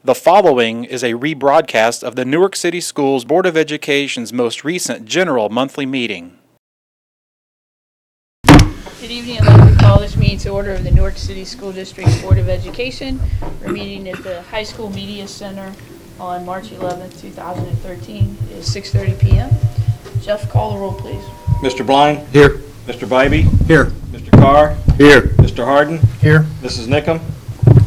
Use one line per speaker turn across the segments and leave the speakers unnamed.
The following is a rebroadcast of the Newark City Schools Board of Education's most recent general monthly meeting.
Good evening. I'd like to call this meeting to order of the Newark City School District Board of Education. We're meeting at the High School Media Center on March 11th, 2013. It is 6:30 p.m. Jeff, call the roll, please.
Mr. Blind?
Here.
Mr. Bybee?
Here.
Mr. Carr?
Here.
Mr. Harden?
Here.
Mrs. Nickum?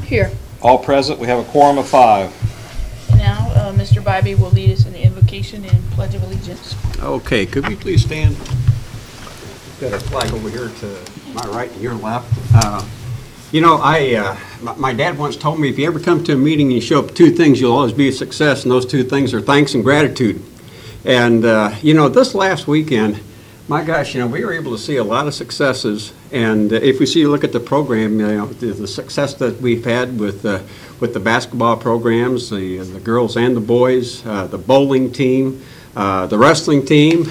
Here.
All present. We have a quorum of 5.
Now, Mr. Bybee will lead us in the invocation and Pledge of Allegiance.
Okay, could we please stand? We've got a flag over here to my right and your left. My dad once told me if you ever come to a meeting and you show up 2 things, you'll always be a success, and those 2 things are thanks and gratitude. And, this last weekend, my gosh, we were able to see a lot of successes. And if we look at the program, the success that we've had with the basketball programs, the girls and the boys, the bowling team, the wrestling team,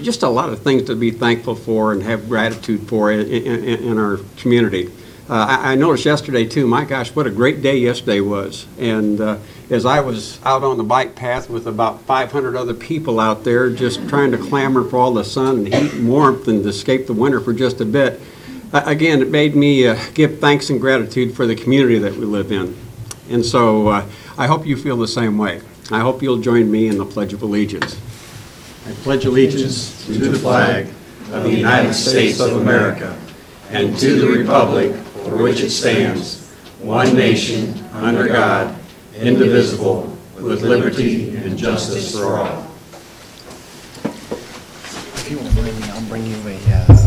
just a lot of things to be thankful for and have gratitude for in our community. I noticed yesterday too, my gosh, what a great day yesterday was. And as I was out on the bike path with about 500 other people out there just trying to clamor for all the sun and heat and warmth and to escape the winter for just a bit, again, it made me give thanks and gratitude for the community that we live in. And so I hope you feel the same way. I hope you'll join me in the Pledge of Allegiance. I pledge allegiance to the flag of the United States of America and to the republic for which it stands, one nation, under God, indivisible, with liberty and justice for all.
If you won't mind me, I'll bring you a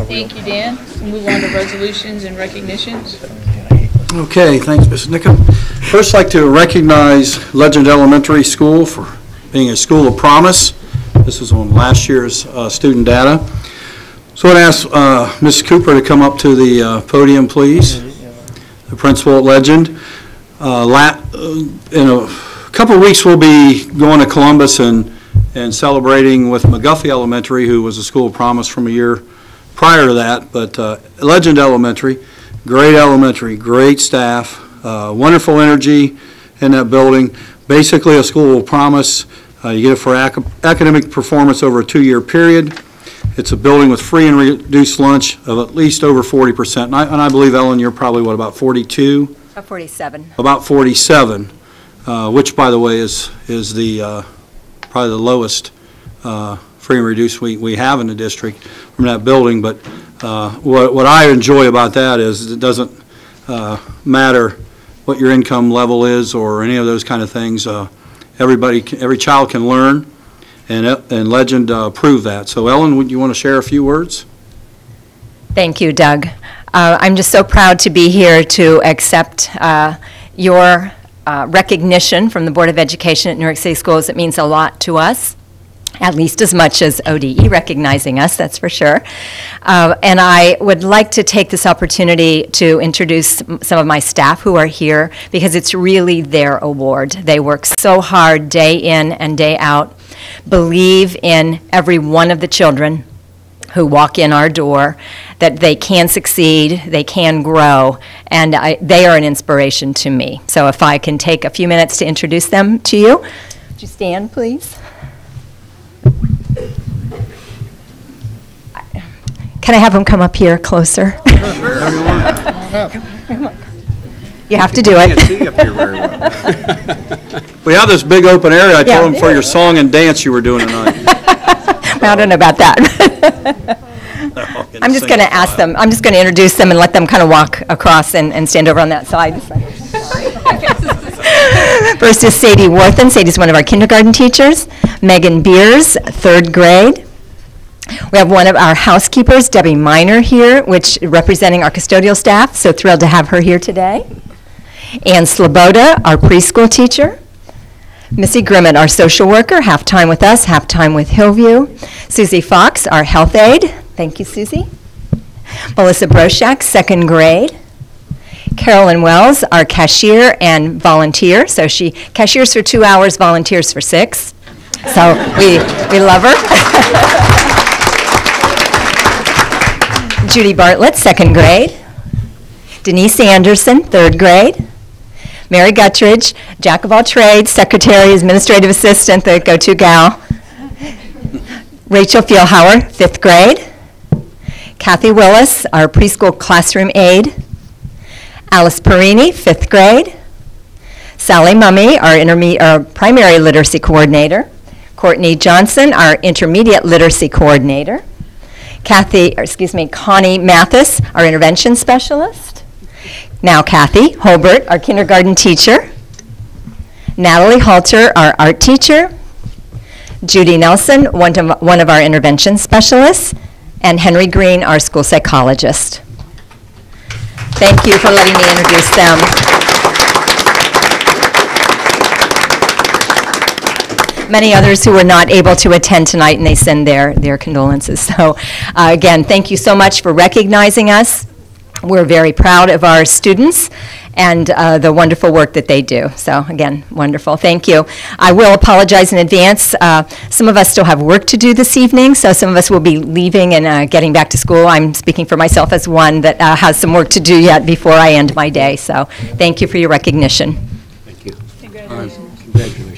Thank you, Dan. We'll move on to resolutions and recognitions.
Okay, thanks, Ms. Nickum. First, I'd like to recognize Legend Elementary School for being a school of promise. This is on last year's student data. So I'd ask Ms. Cooper to come up to the podium, please. The principal at Legend. In a couple of weeks, we'll be going to Columbus and celebrating with McGuffey Elementary, who was a school of promise from a year prior to that. But Legend Elementary, great staff, wonderful energy in that building. Basically a school of promise. You get it for academic performance over a 2-year period. It's a building with free and reduced lunch of at least over 40%. And I believe, Ellen, you're probably, what, about 42?
About 47.
About 47, which, by the way, is the probably the lowest free and reduced we have in the district from that building. But what I enjoy about that is it doesn't matter what your income level is or any of those kind of things. Every child can learn, and Legend proved that. So, Ellen, would you want to share a few words?
Thank you, Doug. I'm just so proud to be here to accept your recognition from the Board of Education at Newark City Schools. It means a lot to us, at least as much as ODE recognizing us, that's for sure. And I would like to take this opportunity to introduce some of my staff who are here because it's really their award. They work so hard day in and day out, believe in every one of the children who walk in our door, that they can succeed, they can grow, and they are an inspiration to me. So if I can take a few minutes to introduce them to you. Would you stand, please? Can I have them come up here closer? You have to do it.
I can't see up here very well.
We have this big open area. I told them for your song and dance you were doing tonight.
Well, I don't know about that. I'm just going to ask them. I'm just going to introduce them and let them kind of walk across and stand over on that side. First is Sadie Worthen. Sadie's one of our kindergarten teachers. Megan Beers, 3rd grade. We have one of our housekeepers, Debbie Miner, here, which representing our custodial staff. So thrilled to have her here today. Ann Sloboda, our preschool teacher. Missy Grimmett, our social worker, half-time with us, half-time with Hillview. Susie Fox, our health aide. Thank you, Susie. Melissa Broshak, 2nd grade. Carolyn Wells, our cashier and volunteer. So she cashiers for 2 hours, volunteers for 6. So we love her. Judy Bartlett, 2nd grade. Denise Anderson, 3rd grade. Mary Guttridge, jack of all trades, secretary, administrative assistant, the go-to gal. Rachel Feelhauer, 5th grade. Kathy Willis, our preschool classroom aide. Alice Perini, 5th grade. Sally Mummy, our primary literacy coordinator. Courtney Johnson, our intermediate literacy coordinator. Connie Mathis, our intervention specialist. Now Kathy Holbert, our kindergarten teacher. Natalie Halter, our art teacher. Judy Nelson, one of our intervention specialists. And Henry Green, our school psychologist. Thank you for letting me introduce them. Many others who were not able to attend tonight, and they send their condolences. So again, thank you so much for recognizing us. We're very proud of our students and the wonderful work that they do. So again, wonderful. Thank you. I will apologize in advance. Some of us still have work to do this evening, so some of us will be leaving and getting back to school. I'm speaking for myself as one that has some work to do yet before I end my day. So thank you for your recognition.
Thank you.
Congratulations.
Congratulations.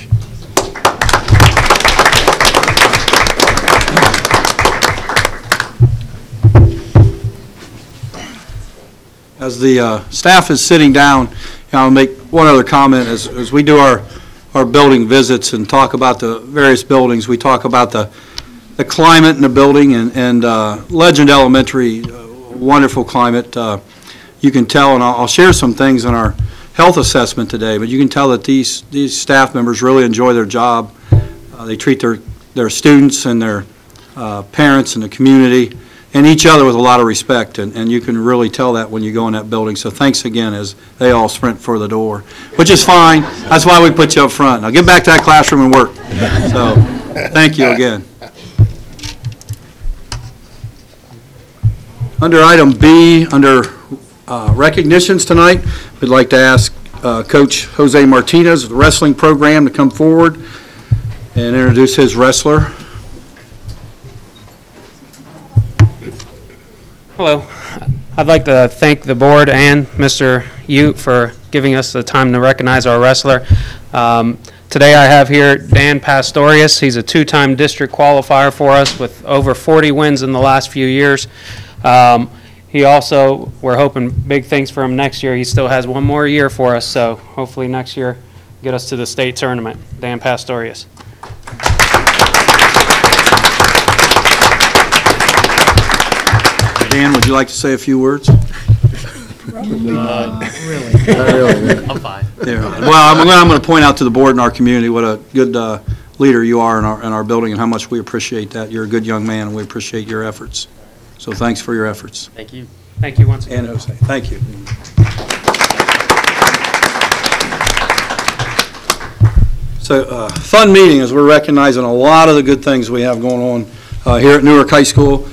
As the staff is sitting down, I'll make one other comment. As we do our building visits and talk about the various buildings, we talk about the climate in the building, and Legend Elementary, wonderful climate. You can tell, and I'll share some things in our health assessment today, but you can tell that these staff members really enjoy their job. They treat their students and their parents and the community and each other with a lot of respect, and you can really tell that when you go in that building. So thanks again as they all sprint for the door, which is fine. That's why we put you up front. Now get back to that classroom and work. So thank you again. Under item B, under recognitions tonight, we'd like to ask Coach Jose Martinez of the wrestling program to come forward and introduce his wrestler.
Hello. I'd like to thank the board and Mr. Ute for giving us the time to recognize our wrestler. Today I have here Dan Pastorius. He's a two-time district qualifier for us with over 40 wins in the last few years. He also, we're hoping big things for him next year. He still has one more year for us, so hopefully next year get us to the state tournament. Dan Pastorius.
Dan, would you like to say a few words?
Really? Not really. I'm fine.
Yeah. Well, I'm going to point out to the board and our community what a good leader you are in our building and how much we appreciate that. You're a good young man, and we appreciate your efforts. So thanks for your efforts.
Thank you. Thank you once again.
And Jose, thank you. So fun meeting as we're recognizing a lot of the good things we have going on here at Newark High School.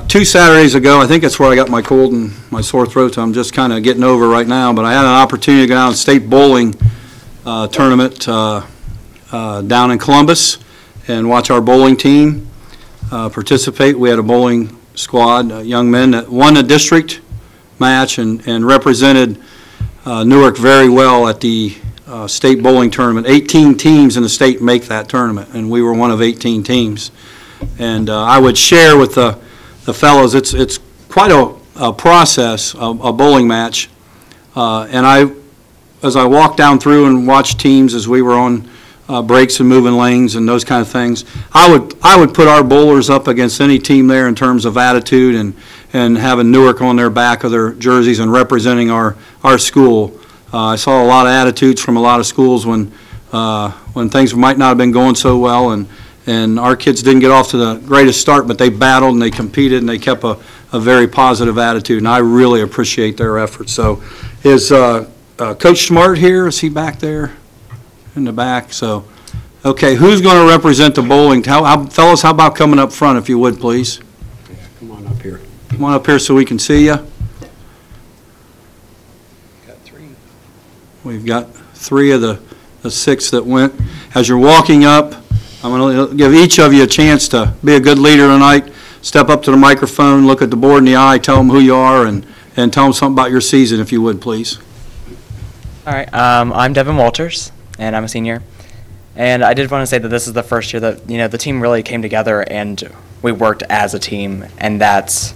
2 Saturdays ago, I think that's where I got my cold and my sore throat, so I'm just kind of getting over right now, but I had an opportunity to go down to state bowling tournament down in Columbus and watch our bowling team participate. We had a bowling squad, young men that won a district match and represented Newark very well at the state bowling tournament. 18 teams in the state make that tournament, and we were one of 18 teams. And I would share with the fellows, it's quite a process, a bowling match. And as I walked down through and watched teams as we were on breaks and moving lanes and those kind of things, I would put our bowlers up against any team there in terms of attitude and having Newark on their back of their jerseys and representing our school. I saw a lot of attitudes from a lot of schools when things might not have been going so well, and our kids didn't get off to the greatest start, but they battled and they competed and they kept a very positive attitude, and I really appreciate their efforts. So is Coach Smart here? Is he back there in the back? So, okay, who's going to represent the bowling? Fellas, how about coming up front if you would, please?
Yeah, come on up here.
Come on up here so we can see you.
Got 3.
We've got 3 of the 6 that went. As you're walking up, I'm going to give each of you a chance to be a good leader tonight. Step up to the microphone, look at the board in the eye, tell them who you are, and tell them something about your season, if you would, please.
All right, I'm Devin Walters, and I'm a senior. And I did want to say that this is the first year that, the team really came together and we worked as a team, and that's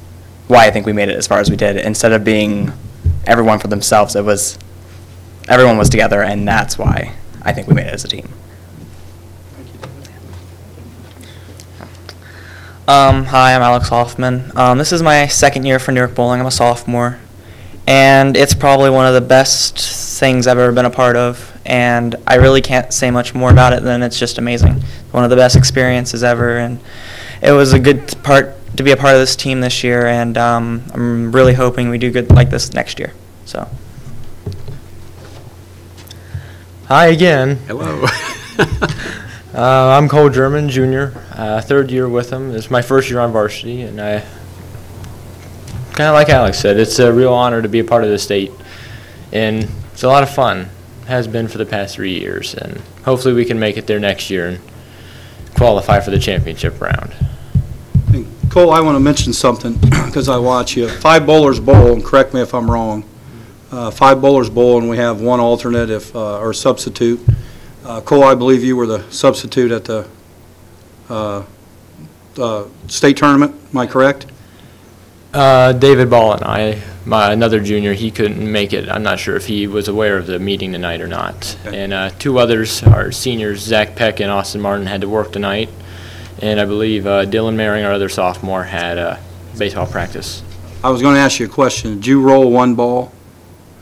why I think we made it as far as we did. Instead of being everyone for themselves, everyone was together, and that's why I think we made it as a team. Hi, I'm Alex Hoffman. This is my second year for Newark Bowling. I'm a sophomore, and it's probably one of the best things I've ever been a part of, and I really can't say much more about it than it's just amazing. One of the best experiences ever, and it was a good part to be a part of this team this year, and I'm really hoping we do good like this next year. So.
Hi again.
Hello.
I'm Cole German, junior, third year with him. It's my first year on varsity, and I, kind of like Alex said, it's a real honor to be a part of the state, and it's a lot of fun. It has been for the past 3 years, and hopefully we can make it there next year and qualify for the championship round.
And Cole, I want to mention something because I watch you. 5 bowlers bowl, and correct me if I'm wrong. 5 bowlers bowl, and we have 1 alternate or substitute. Cole, I believe you were the substitute at the state tournament. Am I correct?
David Ball and another junior, he couldn't make it. I'm not sure if he was aware of the meeting tonight or not. Okay. And 2 others, our seniors, Zach Peck and Austin Martin, had to work tonight. And I believe Dylan Maring, our other sophomore, had baseball practice.
I was going to ask you a question. Did you roll 1 ball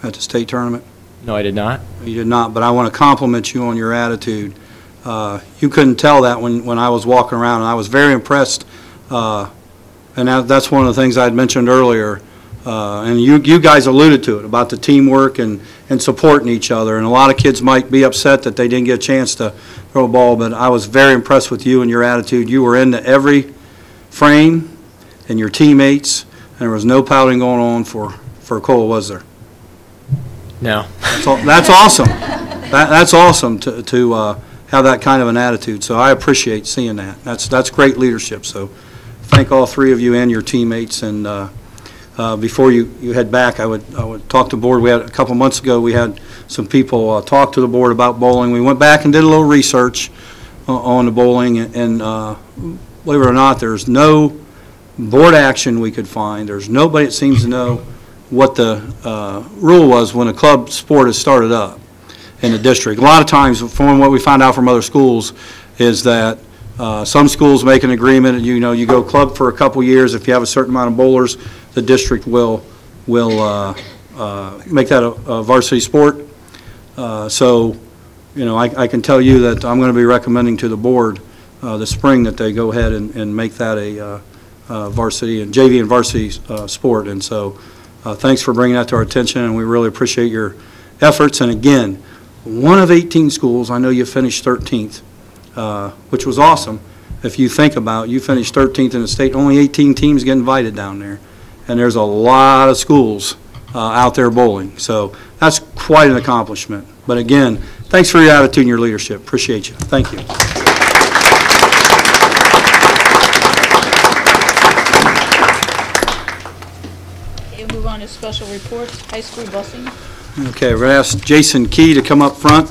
at the state tournament?
No, I did not.
You did not, but I want to compliment you on your attitude. You couldn't tell that when I was walking around, and I was very impressed. And that's one of the things I had mentioned earlier. And you guys alluded to it, about the teamwork and supporting each other. And a lot of kids might be upset that they didn't get a chance to throw a ball, but I was very impressed with you and your attitude. You were into every frame and your teammates, and there was no pouting going on for Cole, was there?
No.
That's awesome. That's awesome to have that kind of an attitude. So I appreciate seeing that. That's great leadership. So thank all 3 of you and your teammates. And before you head back, I would talk to the board. We had a couple months ago. We had some people talk to the board about bowling. We went back and did a little research on the bowling, and believe it or not, there's no board action we could find. There's nobody that seems to know what the rule was when a club sport is started up in the district. A lot of times, from what we find out from other schools, is that some schools make an agreement, and you go club for a couple years. If you have a certain amount of bowlers, the district will make that a varsity sport. So, I can tell you that I'm going to be recommending to the board this spring that they go ahead and make that a varsity and JV and varsity sport. And so, thanks for bringing that to our attention, and we really appreciate your efforts. And again, 1 of 18 schools. I know you finished 13th, which was awesome. If you think about it, you finished 13th in the state. Only 18 teams get invited down there, and there's a lot of schools out there bowling. So that's quite an accomplishment. But again, thanks for your attitude and your leadership. Appreciate you. Thank you.
Move on to special reports, high school busing.
Okay, we're going to ask Jason Key to come up front.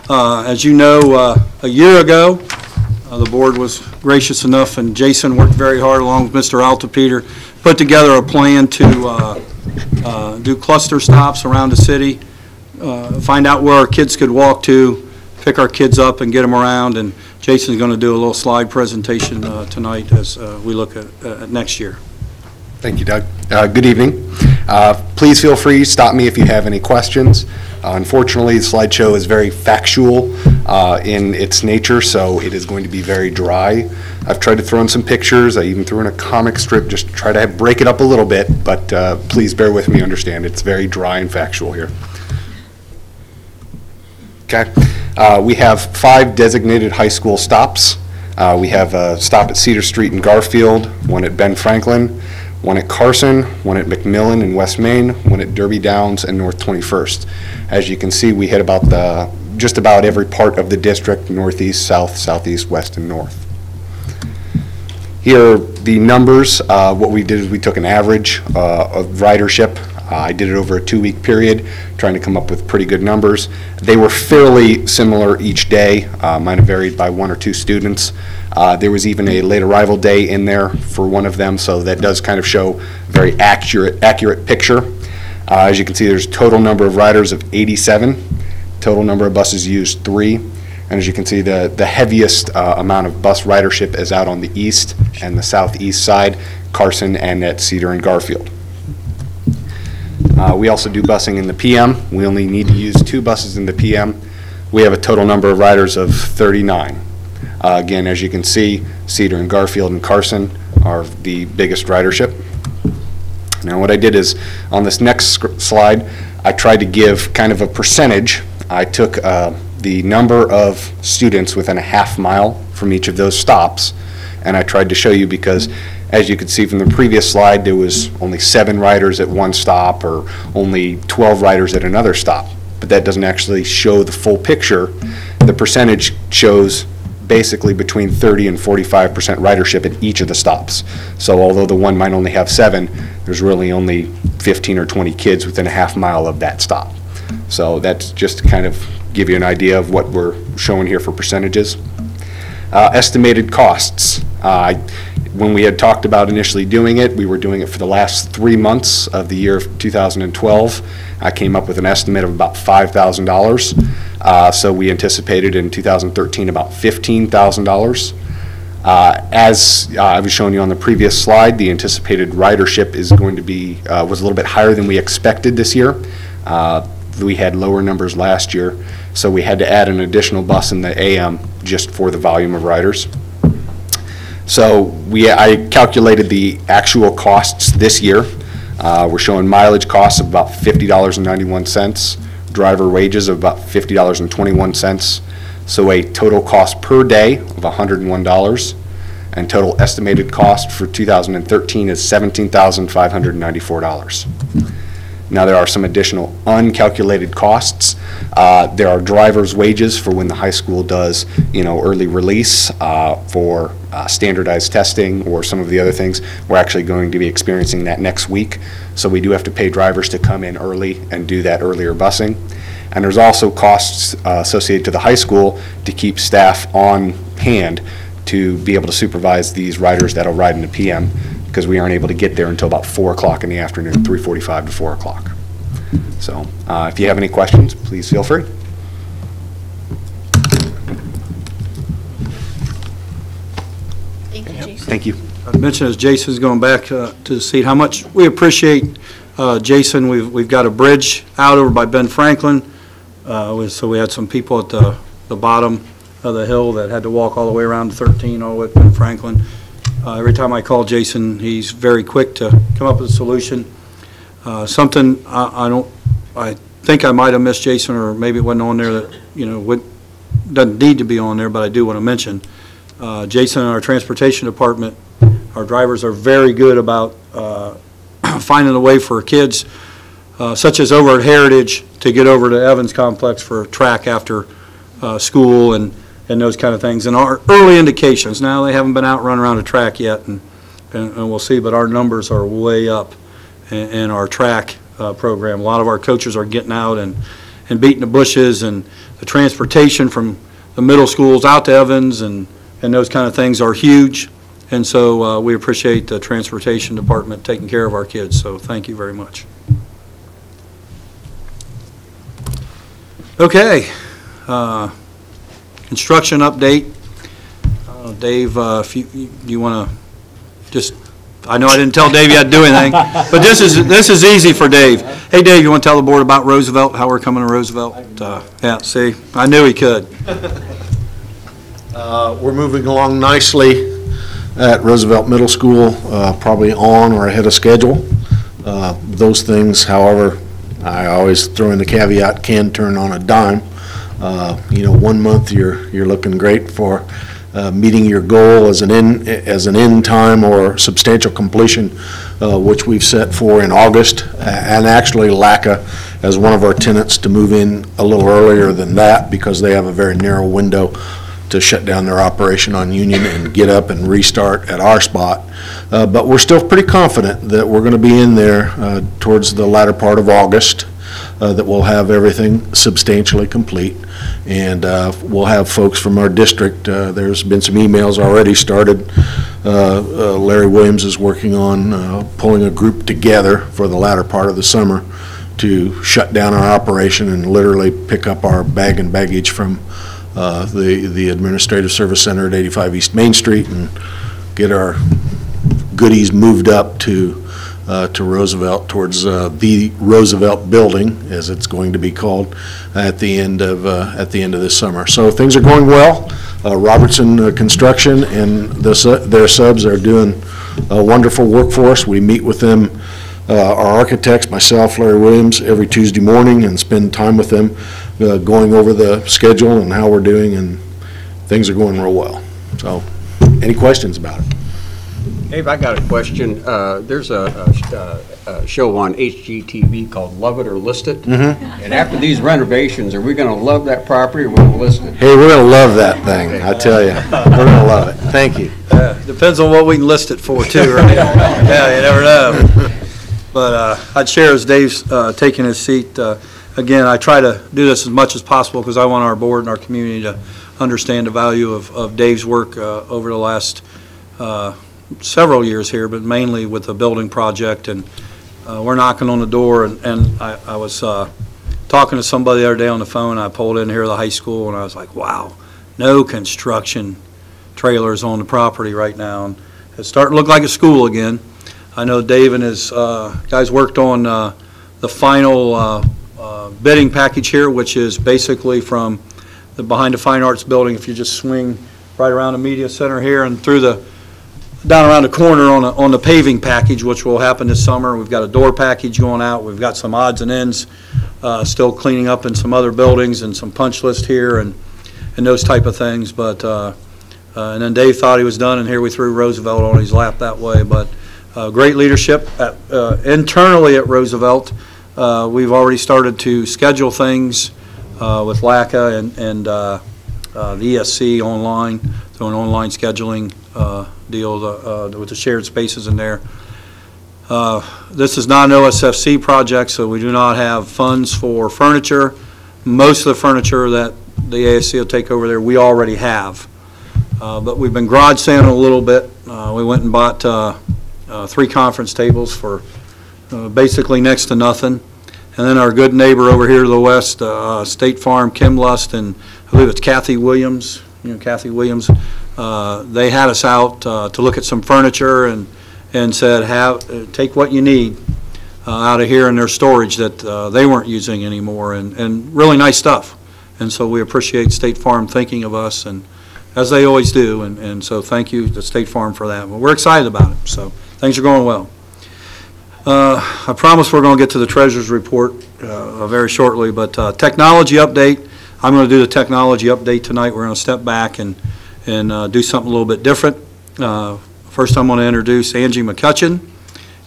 As you know, a year ago, the board was gracious enough, and Jason worked very hard along with Mr. Altapeter, put together a plan to do cluster stops around the city, find out where our kids could walk to, pick our kids up and get them around, and Jason's going to do a little slide presentation tonight as we look at next year.
Thank you, Doug. Good evening. Please feel free to stop me if you have any questions. Unfortunately, the slideshow is very factual in its nature, so it is going to be very dry. I've tried to throw in some pictures. I even threw in a comic strip just to try to break it up a little bit, but please bear with me, understand it's very dry and factual here. Okay. We have 5 designated high school stops. We have a stop at Cedar Street in Garfield, one at Ben Franklin, one at Carson, one at McMillan in West Main, one at Derby Downs and North 21st. As you can see, we hit about just about every part of the district: northeast, south, southeast, west, and north. Here are the numbers. What we did is we took an average of ridership I did it over a 2-week period, trying to come up with pretty good numbers. They were fairly similar each day. Might have varied by 1 or 2 students. There was even a late arrival day in there for one of them, so that does kind of show a very accurate picture. As you can see, there's total number of riders of 87. Total number of buses used 3. And as you can see, the heaviest amount of bus ridership is out on the east and the southeast side, Carson and at Cedar and Garfield. We also do busing in the PM. We only need to use 2 buses in the PM. We have a total number of riders of 39. Again, as you can see, Cedar and Garfield and Carson are the biggest ridership. Now what I did is, on this next slide, I tried to give kind of a percentage. I took the number of students within a half mile from each of those stops, and I tried to show you, because as you could see from the previous slide, there was only 7 riders at one stop or only 12 riders at another stop, but that doesn't actually show the full picture. The percentage shows basically between 30 and 45% ridership at each of the stops. So although the one might only have 7, there's really only 15 or 20 kids within a half mile of that stop. So that's just to kind of give you an idea of what we're showing here for percentages. Estimated costs. When we had talked about initially doing it, we were doing it for the last 3 months of the year of 2012. I came up with an estimate of about $5,000. So we anticipated in 2013 about $15,000. As I was showing you on the previous slide, the anticipated ridership is going to be was a little bit higher than we expected this year. We had lower numbers last year, so we had to add an additional bus in the AM just for the volume of riders. So I calculated the actual costs this year. We're showing mileage costs of about $50.91, driver wages of about $50.21, so a total cost per day of $101, and total estimated cost for 2013 is $17,594. Now there are some additional uncalculated costs. There are driver's wages for when the high school does, early release for standardized testing or some of the other things. We're actually going to be experiencing that next week. So we do have to pay drivers to come in early and do that earlier busing. And there's also costs associated to the high school to keep staff on hand to be able to supervise these riders that'll ride in the PM, because we aren't able to get there until about 4 o'clock in the afternoon, 3:45 to 4 o'clock. So if you have any questions, please feel free.
Thank you, Jason.
Thank you.
I mentioned as Jason's going back to the seat, how much we appreciate Jason. We've got a bridge out over by Ben Franklin, so we had some people at the bottom of the hill that had to walk all the way around to 13 all the way at Ben Franklin. Every time I call Jason, he's very quick to come up with a solution. Something I think I might have missed, Jason, or maybe it wasn't on there that doesn't need to be on there, but I do want to mention. Jason and our transportation department, our drivers are very good about finding a way for kids, such as over at Heritage, to get over to Evans Complex for track after school and those kind of things. And our early indications, now they haven't been out running around a track yet, and we'll see, but our numbers are way up in our track program. A lot of our coaches are getting out and beating the bushes, and the transportation from the middle schools out to Evans and those kind of things are huge. And so we appreciate the transportation department taking care of our kids, so thank you very much. Okay. Construction update. Dave, if you want to just, I know I didn't tell Dave you had to do anything, but this is easy for Dave. Hey, Dave, you want to tell the board about Roosevelt, how we're coming to Roosevelt? Yeah, see, I knew he could.
We're moving along nicely at Roosevelt Middle School, probably on or ahead of schedule. Those things, however, I always throw in the caveat, can turn on a dime. 1 month you're looking great for meeting your goal as an end time or substantial completion, which we've set for in August, and actually LACA as one of our tenants to move in a little earlier than that because they have a very narrow window to shut down their operation on Union and get up and restart at our spot. But we're still pretty confident that we're going to be in there towards the latter part of August, that we'll have everything substantially complete. And we'll have folks from our district. There's been some emails already started. Larry Williams is working on pulling a group together for the latter part of the summer to shut down our operation and literally pick up our bag and baggage from the Administrative Service Center at 85 East Main Street and get our goodies moved up to Roosevelt, towards the Roosevelt Building, as it's going to be called, at the end of this summer. So things are going well. Robertson Construction and their subs are doing a wonderful work for us. We meet with them, our architects, myself, Larry Williams, every Tuesday morning and spend time with them going over the schedule and how we're doing, and things are going real well. So, any questions about it?
Dave, I got a question. There's a show on HGTV called Love It or List It. And after these renovations, are we going to love that property or we'll list it?
Hey, we're going to love that thing, I tell you. We're going to love it. Thank you.
Depends on what we can list it for, too, right? Yeah, you never know. But I'd share as Dave's taking his seat. Again, I try to do this as much as possible because I want our board and our community to understand the value of Dave's work over the last several years here, but mainly with the building project. And we're knocking on the door, and I was talking to somebody the other day on the phone. I pulled in here to the high school, and I was like, wow, no construction trailers on the property right now. And it's starting to look like a school again. I know Dave and his guys worked on the final bidding package here, which is basically from the behind the Fine Arts Building. If you just swing right around the media center here and through the down around the corner on the paving package, which will happen this summer. We've got a door package going out. We've got some odds and ends still cleaning up in some other buildings and some punch list here and those type of things. But and then Dave thought he was done, and here we threw Roosevelt on his lap that way. But great leadership internally at Roosevelt. We've already started to schedule things with LACA and the ESC online, through an online scheduling deal with the shared spaces in there. This is not an OSFC project, so we do not have funds for furniture. Most of the furniture that the ASC will take over there, we already have. But we've been garage sailing a little bit. We went and bought 3 conference tables for basically next to nothing. And then our good neighbor over here to the west, State Farm, Kim Lust, and I believe it's Kathy Williams. You know, Kathy Williams. They had us out to look at some furniture and said, take what you need out of here in their storage that they weren't using anymore, and really nice stuff. And so we appreciate State Farm thinking of us, and as they always do, and so thank you to State Farm for that. But we're excited about it, so things are going well. I promise we're going to get to the treasurer's report very shortly, but technology update. I'm going to do the technology update tonight. We're going to step back and do something a little bit different. First, I'm going to introduce Angie McCutcheon.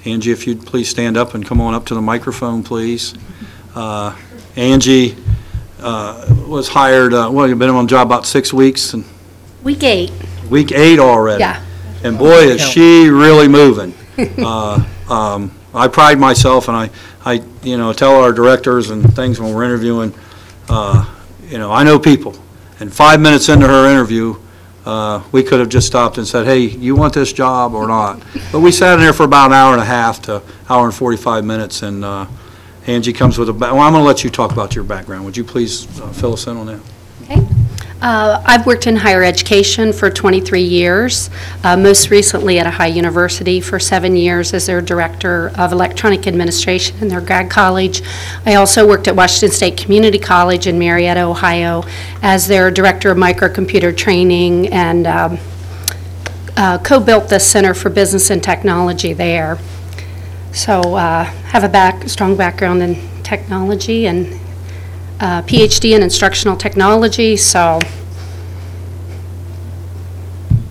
Angie, if you'd please stand up and come on up to the microphone, please. Angie was hired, well, you've been on the job about 6 weeks. And
Week 8.
Week 8 already.
Yeah.
And boy, is she really moving. I pride myself, and I you know, tell our directors and things when we're interviewing, you know, I know people. And 5 minutes into her interview, we could have just stopped and said, hey, you want this job or not? But we sat in there for about an hour and a half to hour and 45 minutes, and Angie comes with well, I'm going to let you talk about your background. Would you please fill us in on that?
Okay. I've worked in higher education for 23 years, most recently at a high university for 7 years as their director of electronic administration in their grad college. I also worked at Washington State Community College in Marietta, Ohio as their director of microcomputer training, and co-built the Center for Business and Technology there. So have a strong background in technology and PhD in instructional technology. So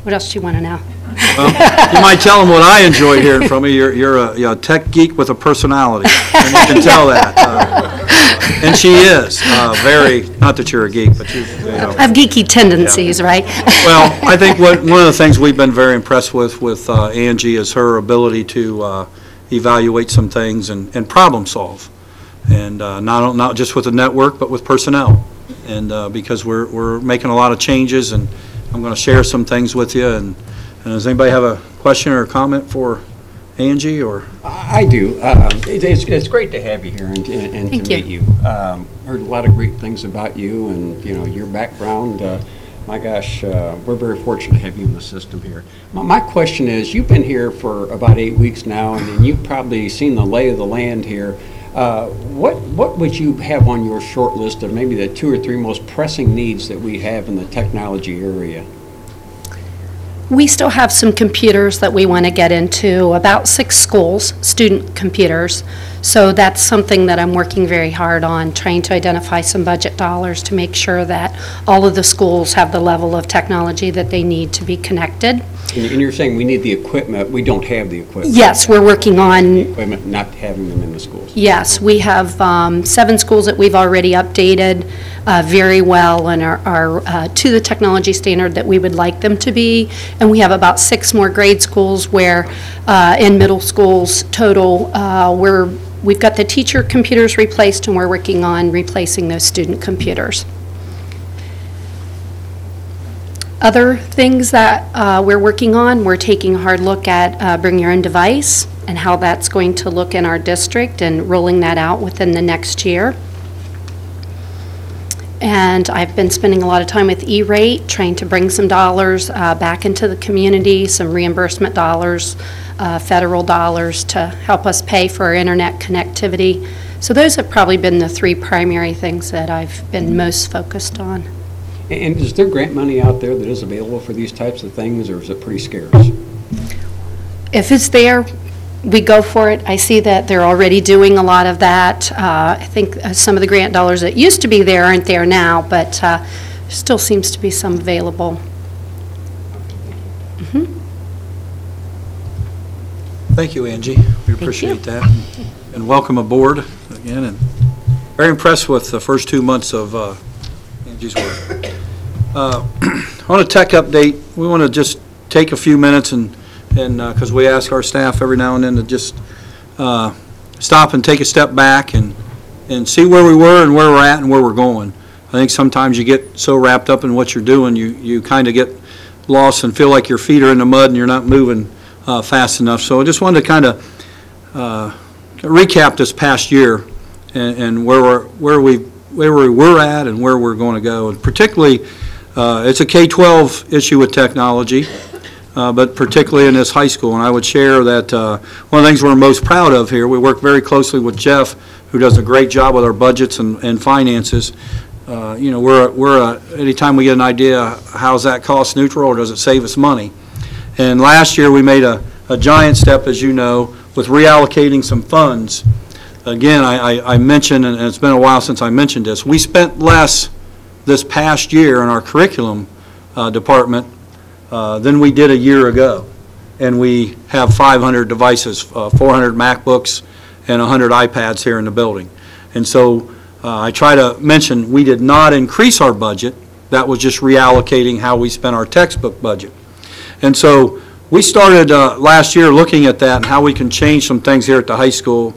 what else do you want to know?
Well, you might tell them what I enjoyed hearing from you. You're a tech geek with a personality, and you can tell that. And she is very, not that you're a geek, but you know.
I have geeky tendencies, right?
Well, I think one of the things we've been very impressed with Angie is her ability to evaluate some things and problem solve, and not just with the network, but with personnel. And because we're making a lot of changes, and I'm going to share some things with you. And does anybody have a question or a comment for Angie? Or
I do. It's great to have you here and to meet you. Heard a lot of great things about you and your background. My gosh, we're very fortunate to have you in the system here. My question is, you've been here for about 8 weeks now, and you've probably seen the lay of the land here. What would you have on your short list of maybe the 2 or 3 most pressing needs that we have in the technology area?
We still have some computers that we want to get into, about 6 schools, student computers. So that's something that I'm working very hard on, trying to identify some budget dollars to make sure that all of the schools have the level of technology that they need to be connected.
And you're saying we need the equipment. We don't have the equipment.
Yes, we're working on
the equipment, not having them in the schools.
Yes, we have 7 schools that we've already updated very well and are to the technology standard that we would like them to be. And we have about 6 more grade schools where in middle schools total we've got the teacher computers replaced, and we're working on replacing those student computers. Other things that we're working on, we're taking a hard look at bring your own device and how that's going to look in our district and rolling that out within the next year. And I've been spending a lot of time with E-rate, trying to bring some dollars back into the community, some reimbursement dollars, federal dollars to help us pay for our internet connectivity. So those have probably been the 3 primary things that I've been most focused on.
And is there grant money out there that is available for these types of things, or is it pretty scarce?
If it's there, we go for it. I see that they're already doing a lot of that. I think some of the grant dollars that used to be there aren't there now, but still seems to be some available.
thank you, Angie. We appreciate that. And welcome aboard again. And very impressed with the first 2 months of Angie's work. On a tech update, we want to just take a few minutes and because we ask our staff every now and then to just stop and take a step back and see where we were and where we're at and where we're going. I think sometimes you get so wrapped up in what you're doing, you kind of get lost and feel like your feet are in the mud and you're not moving fast enough. So I just wanted to kind of recap this past year and where we were at and where we're going to go. And particularly, it's a K-12 issue with technology. But particularly in this high school. And I would share that one of the things we're most proud of here, we work very closely with Jeff, who does a great job with our budgets and finances. You know, anytime we get an idea, how's that cost neutral or does it save us money? And last year we made a giant step, as you know, with reallocating some funds. Again, I mentioned, and it's been a while since I mentioned this, we spent less this past year in our curriculum department than we did a year ago. And we have 500 devices, 400 MacBooks and 100 iPads here in the building. And so I try to mention we did not increase our budget. That was just reallocating how we spent our textbook budget. And so we started last year looking at that and how we can change some things here at the high school.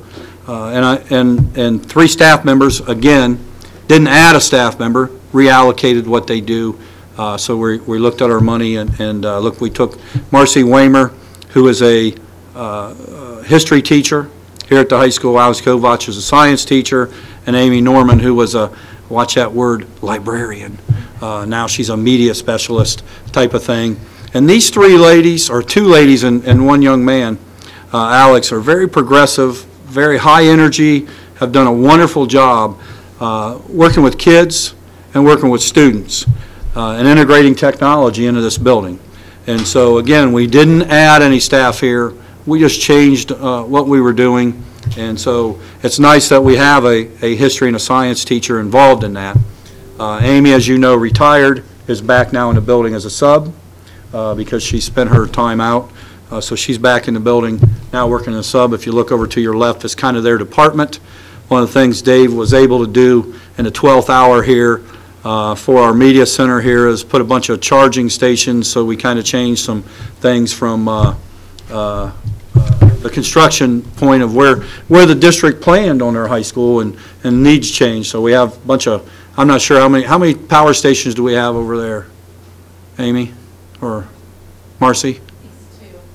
And 3 staff members, again, didn't add a staff member, reallocated what they do. So we looked at our money and look, we took Marcy Waymer, who is a history teacher here at the high school. Alex Kovach is a science teacher, and Amy Norman, who was a, watch that word, librarian. Now she's a media specialist type of thing. And these 3 ladies, or 2 ladies and 1 young man, Alex, are very progressive, very high energy, have done a wonderful job working with kids and working with students. And integrating technology into this building. And so again, we didn't add any staff here. We just changed what we were doing. And so it's nice that we have a history and a science teacher involved in that. Amy, as you know, retired, is back now in the building as a sub. because she spent her time out. So she's back in the building now working in a sub. If you look over to your left, it's kind of their department. One of the things Dave was able to do in the 12th hour here for our media center here is put a bunch of charging stations, so we kind of changed some things from the construction point of where the district planned on their high school, and needs change. So we have a bunch of, I'm not sure how many power stations do we have over there, Amy or Marcy?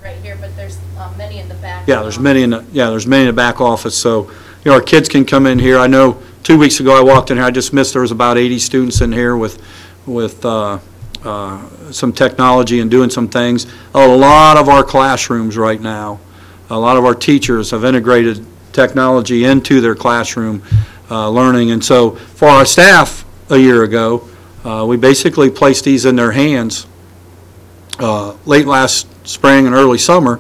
Right here, but there's many in the back.
Yeah, there's many in the back office. So, you know, our kids can come in here. I know 2 weeks ago I walked in here. I just missed there was about 80 students in here with some technology and doing some things. A lot of our classrooms right now, a lot of our teachers have integrated technology into their classroom learning. And so, for our staff a year ago, we basically placed these in their hands late last spring and early summer,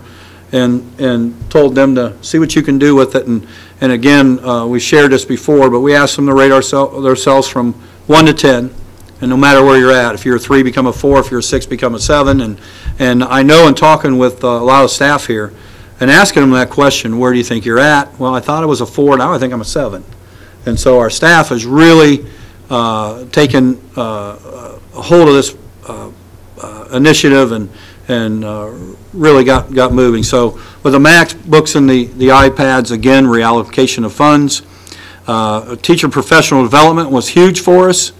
and told them to see what you can do with it. And again, we shared this before, but we asked them to rate themselves from 1 to 10, and no matter where you're at, if you're a 3, become a 4, if you're a 6, become a 7. And I know in talking with a lot of staff here and asking them that question, where do you think you're at? Well, I thought it was a 4, now I think I'm a 7. And so our staff has really taken a hold of this initiative and really got moving. So with the MacBooks and the iPads, again, reallocation of funds. Teacher professional development was huge for us.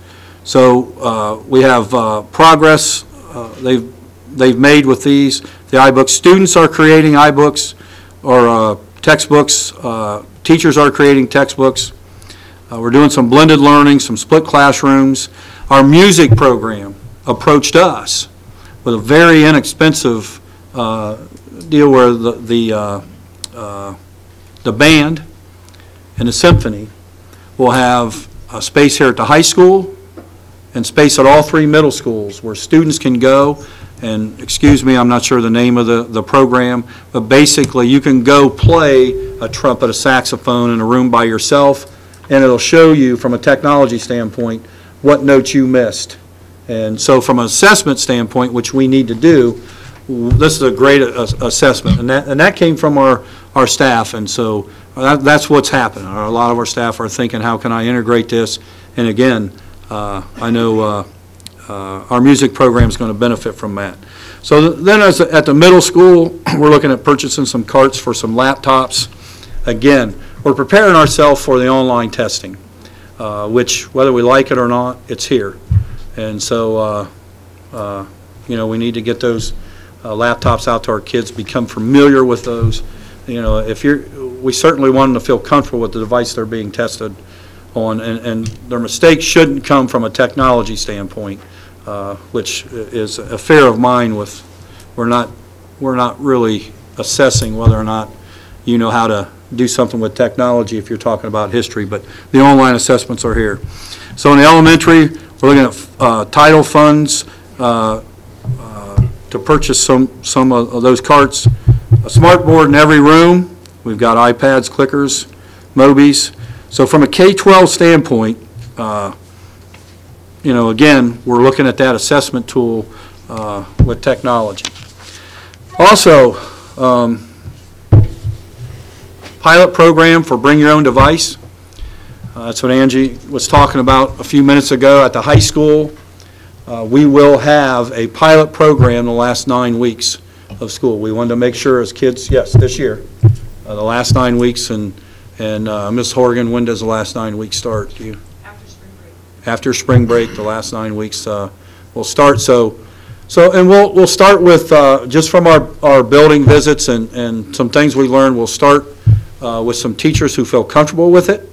So we have progress they've made with the iBooks. Students are creating iBooks or textbooks. Teachers are creating textbooks. We're doing some blended learning, some split classrooms. Our music program approached us with a very inexpensive deal where the band and the symphony will have a space here at the high school and space at all 3 middle schools where students can go. And excuse me, I'm not sure the name of the program, but basically you can go play a trumpet, a saxophone in a room by yourself, and it'll show you from a technology standpoint what notes you missed. And so from an assessment standpoint, which we need to do, this is a great assessment. And that came from our staff. And so that's what's happening. A lot of our staff are thinking, how can I integrate this? And again, I know our music program is going to benefit from that. So then at the middle school, we're looking at purchasing some carts for some laptops. Again, we're preparing ourselves for the online testing, which whether we like it or not, it's here. And so, you know, we need to get those laptops out to our kids, become familiar with those. You know, we certainly want them to feel comfortable with the device they're being tested on, and their mistakes shouldn't come from a technology standpoint, which is a fear of mine. We're not really assessing whether or not you know how to do something with technology if you're talking about history, but the online assessments are here. So in the elementary, we're looking at title funds to purchase some of those carts. A smart board in every room. We've got iPads, clickers, Mobies. So from a K-12 standpoint, you know, again, we're looking at that assessment tool with technology. Also, pilot program for bring your own device. That's what Angie was talking about a few minutes ago at the high school. We will have a pilot program the last 9 weeks of school. We wanted to make sure as kids, yes, this year, the last 9 weeks, and Ms. Horgan, when does the last 9 weeks start? Do you?
After spring break.
After spring break, the last 9 weeks will start. So and we'll start with just from our building visits and some things we learned. We'll start with some teachers who feel comfortable with it.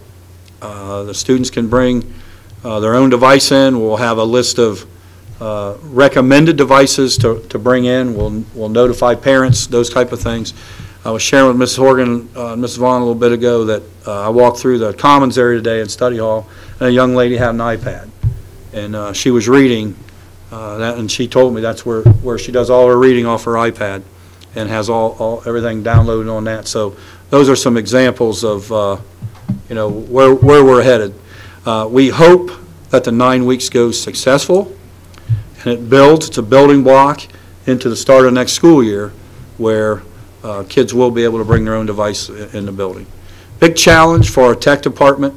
The students can bring their own device in. We'll have a list of recommended devices to bring in. We'll notify parents, those type of things. I was sharing with Mrs. Horgan and Mrs. Vaughn a little bit ago that I walked through the Commons area today in Study Hall, and a young lady had an iPad. And she was reading that, and she told me that's where she does all her reading off her iPad and has everything downloaded on that. So those are some examples of you know, where we're headed. We hope that the 9 weeks goes successful and it builds. It's a building block, into the start of next school year where kids will be able to bring their own device in the building. Big challenge for our tech department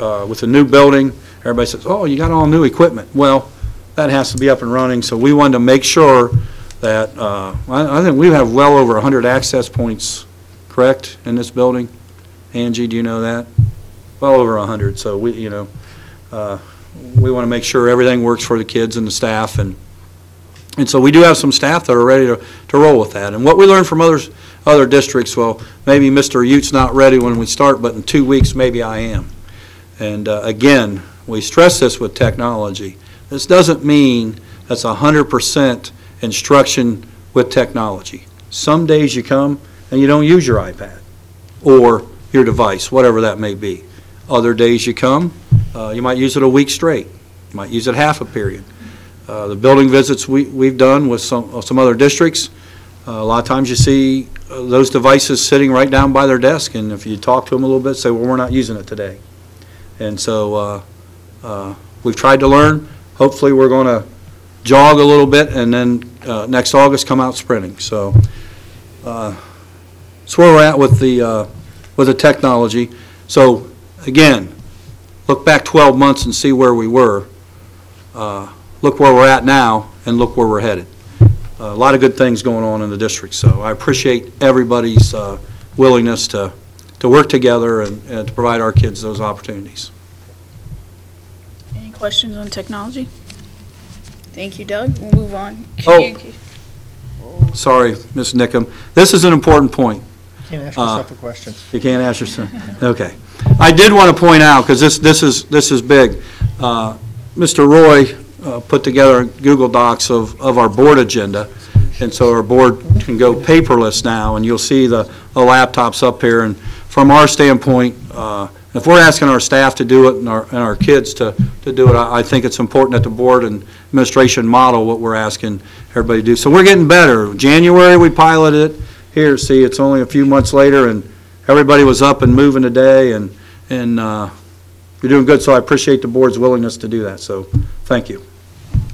with a new building. Everybody says, oh, you got all new equipment. Well, that has to be up and running, so we wanted to make sure that, I think we have well over 100 access points, correct, in this building? Angie, do you know that? Well over 100, so we want to make sure everything works for the kids and the staff, and so we do have some staff that are ready to roll with that. And what we learned from other districts, well, maybe Mr. Ute's not ready when we start, but in 2 weeks maybe I am. And again, we stress this with technology. This doesn't mean that's 100% instruction with technology. Some days you come and you don't use your iPad or your device, whatever that may be. Other days you come, you might use it a week straight. You might use it half a period. The building visits we've done with some other districts, a lot of times you see those devices sitting right down by their desk, and if you talk to them a little bit, say, well, we're not using it today. And so we've tried to learn. Hopefully we're going to jog a little bit, and then next August come out sprinting. So that's where we're at with the technology. So again, look back 12 months and see where we were. Look where we're at now, and look where we're headed. A lot of good things going on in the district. So I appreciate everybody's willingness to work together and to provide our kids those opportunities.
Any questions on technology? Thank you, Doug. We'll move on. Communication.
Sorry, Ms. Nickham. This is an important point.
You can't ask yourself a question.
You can't ask yourself. Okay. I did want to point out, because this is big. Mr. Roy put together Google Docs of our board agenda, and so our board can go paperless now, and you'll see the laptops up here. And from our standpoint, if we're asking our staff to do it and our kids to do it, I think it's important that the board and administration model what we're asking everybody to do. So we're getting better. January we piloted it. Here, see, it's only a few months later, and everybody was up and moving today, and you're doing good. So I appreciate the board's willingness to do that. So thank you.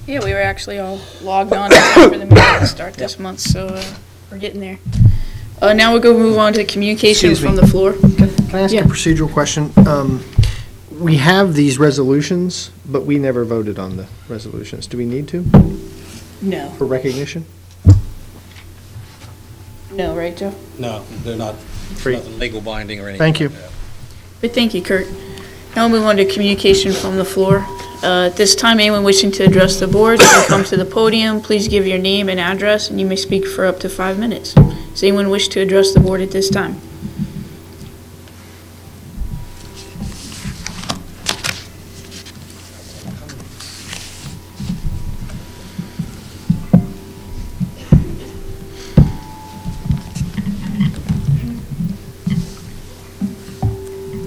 Yeah, we were actually all logged on in time for the meeting to start this month, so we're getting there. Now we'll go move on to communication from the floor.
Can I ask a procedural question? We have these resolutions, but we never voted on the resolutions. Do we need to?
No.
For recognition?
No, right, Joe?
No, they're not. Nothing legal binding or anything.
Thank you.
Like that.
But thank you, Kurt. Now we'll move on to communication from the floor. At this time, anyone wishing to address the board can come to the podium. Please give your name and address, and you may speak for up to 5 minutes. Does anyone wish to address the board at this time?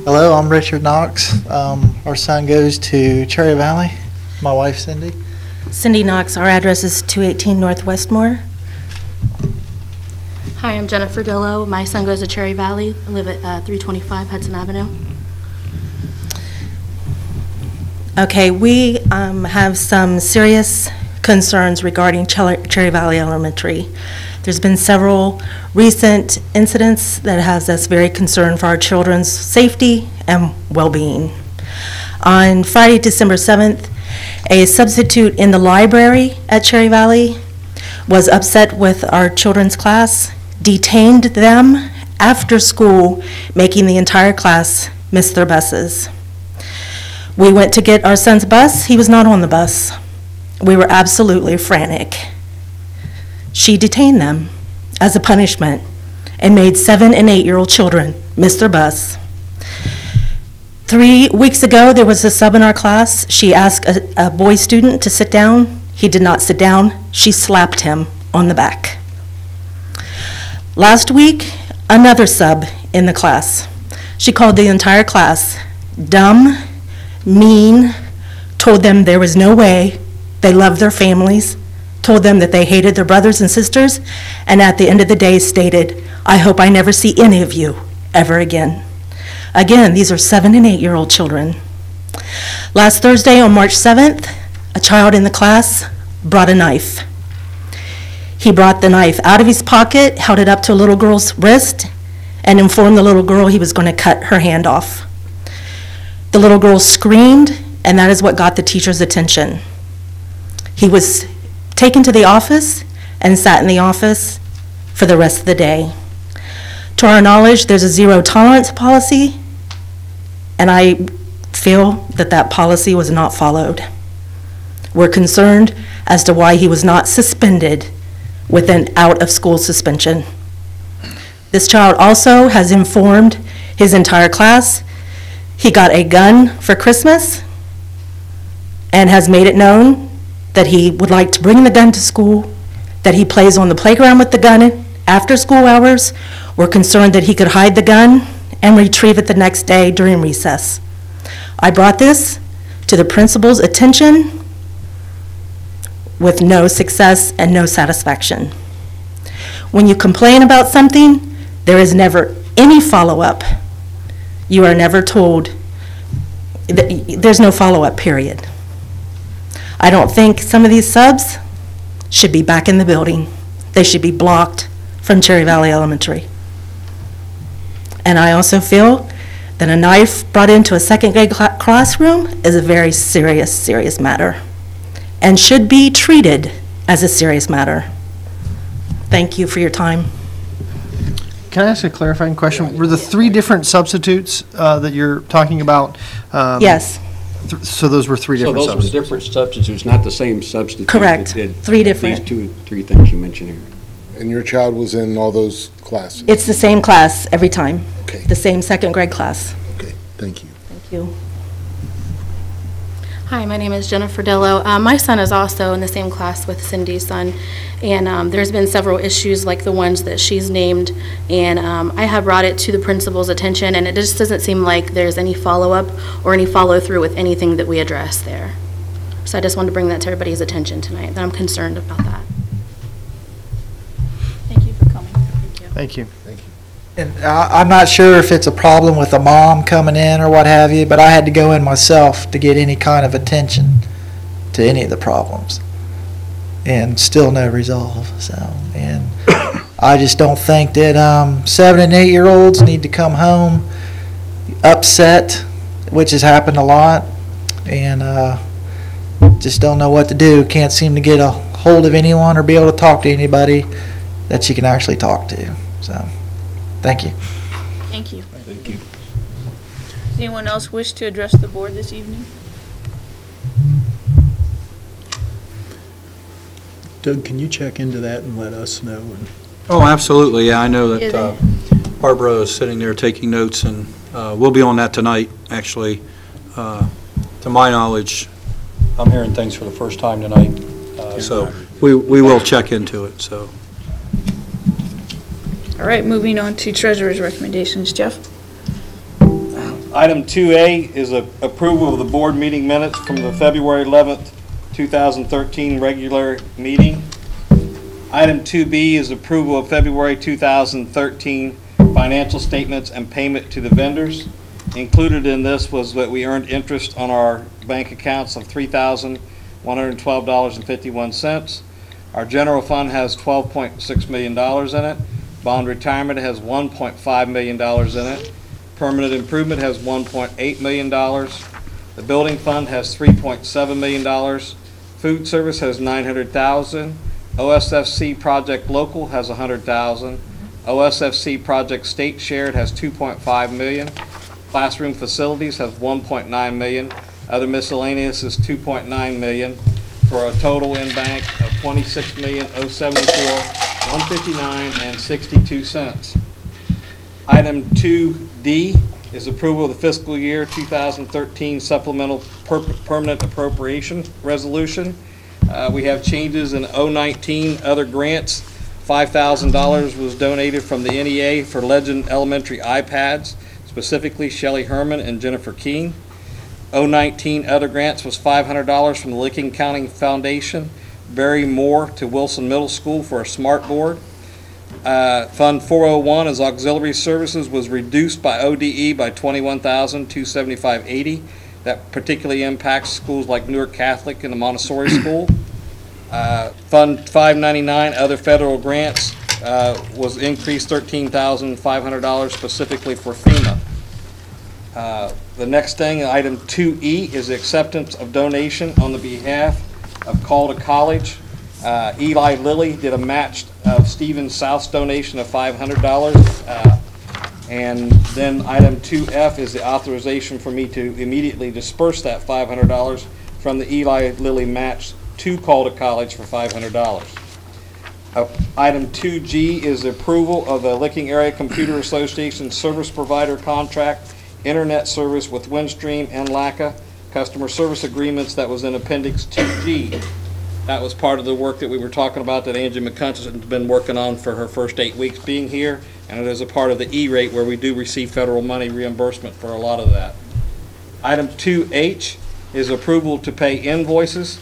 Hello, I'm Richard Knox. Our son goes to Cherry Valley. My wife, Cindy.
Cindy Knox. Our address is 218 North Westmore.
Hi, I'm Jennifer Dillo. My son goes to Cherry Valley. I live at 325 Hudson Avenue.
Okay, we have some serious concerns regarding Cherry Valley Elementary. There's been several recent incidents that has us very concerned for our children's safety and well-being. On Friday, December 7th, a substitute in the library at Cherry Valley was upset with our children's class, detained them after school, making the entire class miss their buses. We went to get our son's bus. He was not on the bus. We were absolutely frantic. She detained them as a punishment and made 7- and 8-year-old children miss their bus. 3 weeks ago, there was a sub in our class. She asked a boy student to sit down. He did not sit down. She slapped him on the back. Last week, another sub in the class. She called the entire class dumb, mean, told them there was no way, they loved their families, told them that they hated their brothers and sisters, and at the end of the day stated, I hope I never see any of you ever again. Again, these are 7- and 8-year-old children. Last Thursday on March 7th, a child in the class brought a knife. He brought the knife out of his pocket, held it up to a little girl's wrist, and informed the little girl he was going to cut her hand off. The little girl screamed, and that is what got the teacher's attention. He was taken to the office and sat in the office for the rest of the day. To our knowledge, there's a zero tolerance policy, and I feel that that policy was not followed. We're concerned as to why he was not suspended with an out-of-school suspension. This child also has informed his entire class he got a gun for Christmas and has made it known that he would like to bring the gun to school, that he plays on the playground with the gun after school hours. We're concerned that he could hide the gun and retrieve it the next day during recess. I brought this to the principal's attention with no success and no satisfaction. When you complain about something, there is never any follow-up. You are never told, there's no follow-up, period. I don't think some of these subs should be back in the building. They should be blocked from Cherry Valley Elementary. And I also feel that a knife brought into a second grade classroom is a very serious, serious matter and should be treated as a serious matter. Thank you for your time.
Can I ask a clarifying question? Were the three different substitutes that you're talking about?
Yes.
So those were three different substitutes?
So those were different substitutes, not the same substitute.
Correct.
That did
Three different.
These three things you mentioned here.
And your child was in all those classes?
It's the same class every time.
Okay.
The same second grade class.
Okay, thank you.
Thank you.
Hi, my name is Jennifer Dillo. My son is also in the same class with Cindy's son, and there's been several issues like the ones that she's named, and I have brought it to the principal's attention, and it just doesn't seem like there's any follow-up or any follow-through with anything that we address there. So I just wanted to bring that to everybody's attention tonight, that I'm concerned about that.
Thank you for coming.
Thank you.
Thank you.
And I'm not sure if it's a problem with a mom coming in or what have you, but I had to go in myself to get any kind of attention to any of the problems. And still no resolve, so, and I just don't think that 7 and 8 year olds need to come home upset, which has happened a lot, and just don't know what to do. Can't seem to get a hold of anyone or be able to talk to anybody that you can actually talk to, so. Thank you.
Thank you.
Thank you.
Does anyone else wish to address the board this evening?
Doug, can you check into that and let us know?
Oh, absolutely. Yeah, I know that
Yeah,
Barbara is sitting there taking notes, and we'll be on that tonight, actually. To my knowledge, I'm hearing things for the first time tonight, so we will check into it, so.
All right, moving on to treasurer's recommendations. Jeff?
Item 2A is a approval of the board meeting minutes from the February 11th, 2013 regular meeting. Item 2B is approval of February 2013 financial statements and payment to the vendors. Included in this was that we earned interest on our bank accounts of $3,112.51. Our general fund has $12.6 million in it. Bond retirement has $1.5 million in it. Permanent improvement has $1.8 million. The building fund has $3.7 million. Food service has $900,000. OSFC project local has $100,000. OSFC project state shared has $2.5 million. Classroom facilities has $1.9 million. Other miscellaneous is $2.9 million, for a total in bank of $26,074,159.62. Item 2D is approval of the fiscal year 2013 supplemental permanent appropriation resolution. We have changes in 019 other grants. $5,000 was donated from the NEA for Legend Elementary iPads, specifically Shelley Herman and Jennifer Keene. 019 other grants was $500 from the Licking County Foundation, Barry Moore to Wilson Middle School for a smart board. Fund 401 as auxiliary services was reduced by ODE by $21,275.80. That particularly impacts schools like Newark Catholic and the Montessori School. Fund 599, other federal grants, was increased $13,500 specifically for FEMA. The next thing, item 2E, is acceptance of donation on the behalf of Call to College. Eli Lilly did a match of Stephen South's donation of $500. And then item 2F is the authorization for me to immediately disperse that $500 from the Eli Lilly match to Call to College for $500. Item 2G is the approval of the Licking Area Computer Association service provider contract, internet service with Windstream and LACA, customer service agreements that was in Appendix 2G. That was part of the work that we were talking about that Angie McCutcheon has been working on for her first 8 weeks being here, and it is a part of the E-rate where we do receive federal money reimbursement for a lot of that. Item 2H is approval to pay invoices.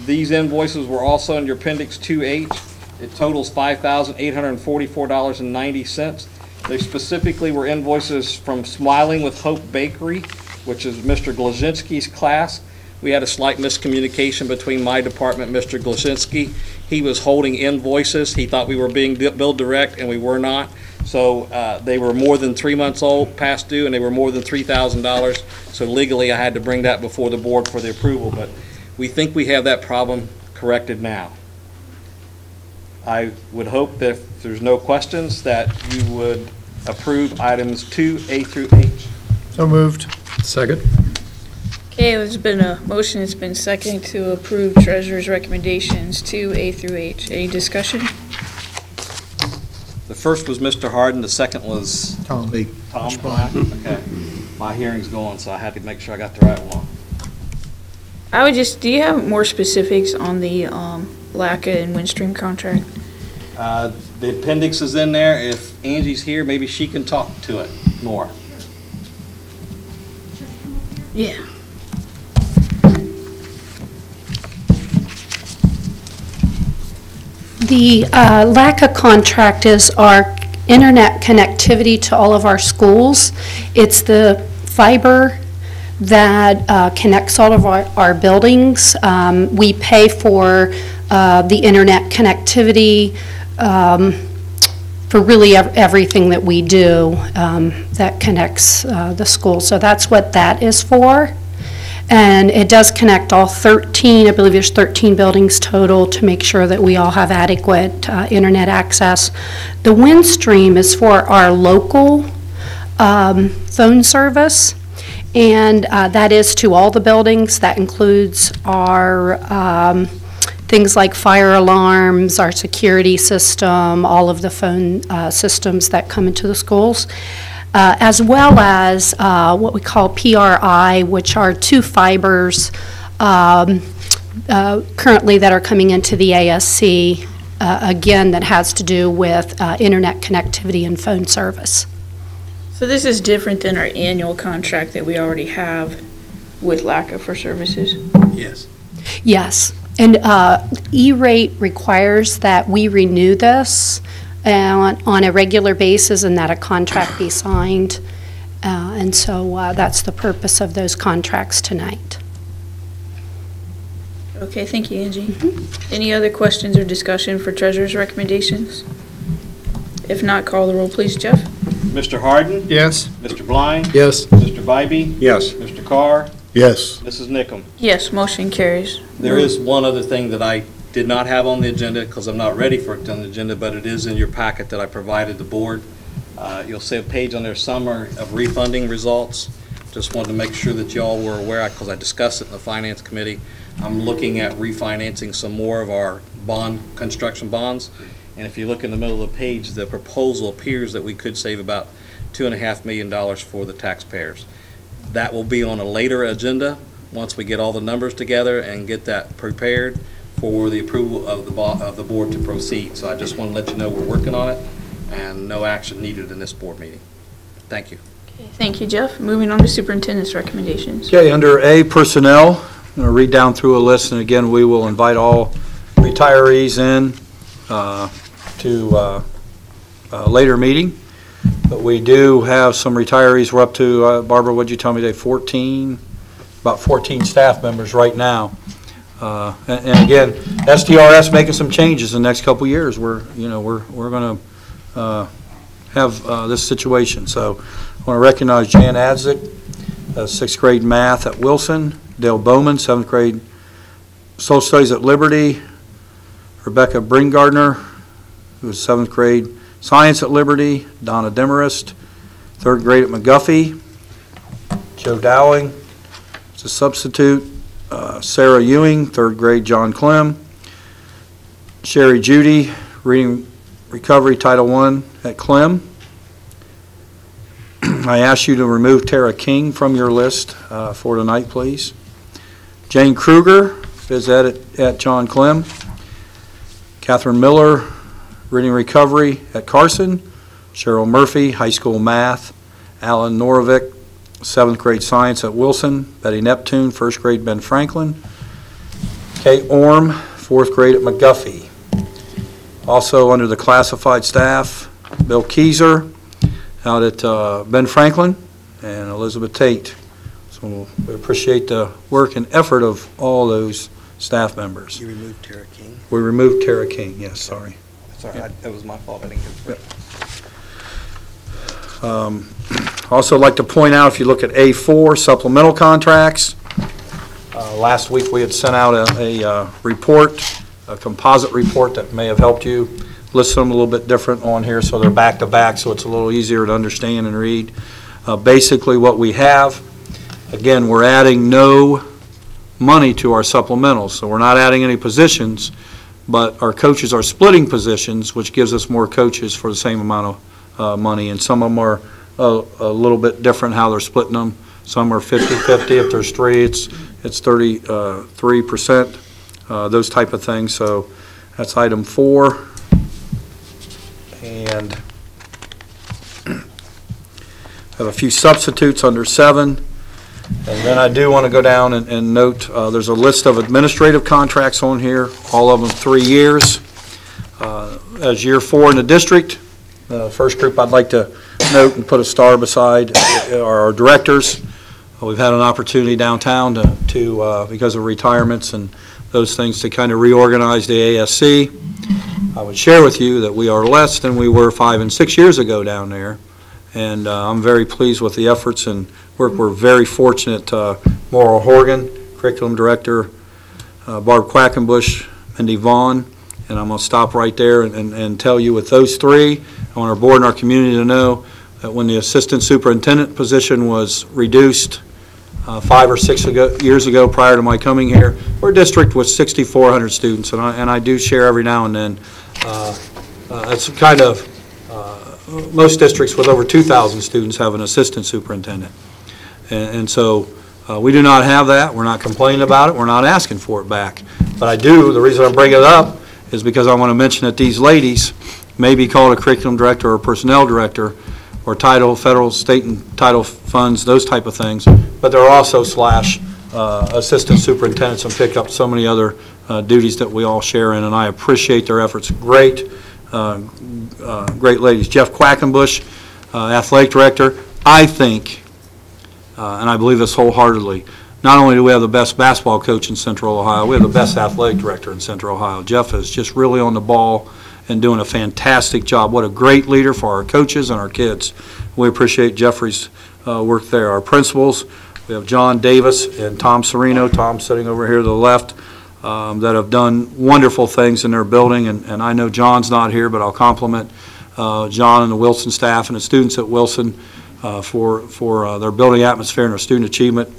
These invoices were also in your Appendix 2H. It totals $5,844.90. They specifically were invoices from Smiling with Hope Bakery, which is Mr. Glazinski's class. We had a slight miscommunication between my department and Mr. Glazinski. He was holding invoices. He thought we were being billed direct, and we were not. So they were more than 3 months old, past due, and they were more than $3,000. So legally, I had to bring that before the board for the approval. But we think we have that problem corrected now. I would hope that if there's no questions, that you would approve items 2A through H.
So moved.
Second.
Okay, there's been a motion, it's been seconded to approve treasurer's recommendations 2A through H. Any discussion?
The first was Mr. Harden, the second was
Tom.
Tom Black. Okay. My hearing's going, so I had to make sure I got the right one.
I would just, do you have more specifics on the LACA and Windstream contract?
The appendix is in there. If Angie's here, maybe she can talk to it more.
Yeah.
The LACA contract is our internet connectivity to all of our schools. It's the fiber that connects all of our buildings. We pay for the internet connectivity for really everything that we do that connects the school. So that's what that is for. And it does connect all 13, I believe there's 13 buildings total, to make sure that we all have adequate internet access. The Windstream is for our local phone service, and that is to all the buildings. That includes our things like fire alarms, our security system, all of the phone systems that come into the schools. As well as what we call PRI, which are 2 fibers currently that are coming into the ASC, again, that has to do with internet connectivity and phone service.
So this is different than our annual contract that we already have with LACA for services?
Yes.
Yes, and E-rate requires that we renew this on a regular basis and that a contract be signed. And so that's the purpose of those contracts tonight.
Okay, thank you, Angie. Any other questions or discussion for treasurer's recommendations? If not, call the roll, please, Jeff.
Mr. Harden?
Yes.
Mr. Blind?
Yes.
Mr. Bybee?
Yes.
Mr. Carr?
Yes.
Mrs. Nickum?
Yes, motion carries.
There is one other thing that I did not have on the agenda because I'm not ready for it on the agenda, but it is in your packet that I provided the board. You'll see a page on there, summary of refunding results. Just wanted to make sure that y'all were aware, because I discussed it in the Finance Committee. I'm looking at refinancing some more of our construction bonds. And if you look in the middle of the page, the proposal appears that we could save about $2.5 million for the taxpayers. That will be on a later agenda once we get all the numbers together and get that prepared for the approval of the board to proceed. So I just want to let you know we're working on it, and no action needed in this board meeting. Thank you.
Okay, thank you, Jeff. Moving on to superintendent's recommendations.
Okay, under A, personnel, I'm going to read down through a list, and again, we will invite all retirees in to a later meeting. But we do have some retirees. We're up to, Barbara, what'd you tell me today, 14? About 14 staff members right now. And again, STRS making some changes in the next couple of years. We're going to have this situation. So I want to recognize Jan Adzik, 6th grade math at Wilson, Dale Bowman, 7th grade social studies at Liberty, Rebecca Bringardner, who is 7th grade science at Liberty, Donna Demarest, 3rd grade at McGuffey, Joe Dowling is a substitute, Sarah Ewing, 3rd grade John Clem, Sherry Judy, reading recovery Title I at Clem. I ask you to remove Tara King from your list for tonight, please. Jane Kruger, phys ed at John Clem. Catherine Miller, reading recovery at Carson. Cheryl Murphy, high school math. Alan Norovic, 7th grade science at Wilson. Betty Neptune, 1st grade Ben Franklin. Kate Orm, 4th grade at McGuffey. Also under the classified staff, Bill Keyser out at Ben Franklin, and Elizabeth Tate. So we appreciate the work and effort of all those staff members.
You removed Tara King?
We removed Tara King, yes, sorry.
Sorry, that was my fault. I didn't get it.
Also like to point out, if you look at A4, supplemental contracts, last week we had sent out a report, a composite report that may have helped you. List them a little bit different on here so they're back to back, so it's a little easier to understand and read. Basically what we have, again, we're adding no money to our supplementals, so we're not adding any positions, but our coaches are splitting positions, which gives us more coaches for the same amount of money, and some of them are a little bit different how they're splitting them. Some are 50-50. If there's 3, it's 33%, those type of things. So that's item 4. And have a few substitutes under 7. And then I do want to go down and note there's a list of administrative contracts on here, all of them 3 years. As year 4 in the district, first group I'd like to note and put a star beside are our directors. We've had an opportunity downtown to because of retirements and those things, to kind of reorganize the ASC. I would share with you that we are less than we were 5 and 6 years ago down there, and I'm very pleased with the efforts and work. We're very fortunate. Maura Horgan, curriculum director, Barb Quackenbush, Mindy Vaughn, and I'm going to stop right there and tell you with those 3, I want our board and our community to know that when the assistant superintendent position was reduced 5 or 6 years ago prior to my coming here, our district was 6,400 students, and I do share every now and then. It's kind of, most districts with over 2,000 students have an assistant superintendent. And so we do not have that. We're not complaining about it. We're not asking for it back. But I do, the reason I bring it up is because I want to mention that these ladies may be called a curriculum director or a personnel director or title, federal, state, and title funds, those type of things, but they're also assistant superintendents and pick up so many other duties that we all share in, and I appreciate their efforts. Great, great ladies. Jeff Quackenbush, athletic director. I think, and I believe this wholeheartedly, not only do we have the best basketball coach in Central Ohio, we have the best athletic director in Central Ohio. Jeff is just really on the ball and doing a fantastic job. What a great leader for our coaches and our kids. We appreciate Jeffrey's work there. Our principals, we have John Davis and Tom Serino, Tom sitting over here to the left, that have done wonderful things in their building, and I know John's not here, but I'll compliment John and the Wilson staff and the students at Wilson for their building atmosphere and their student achievement.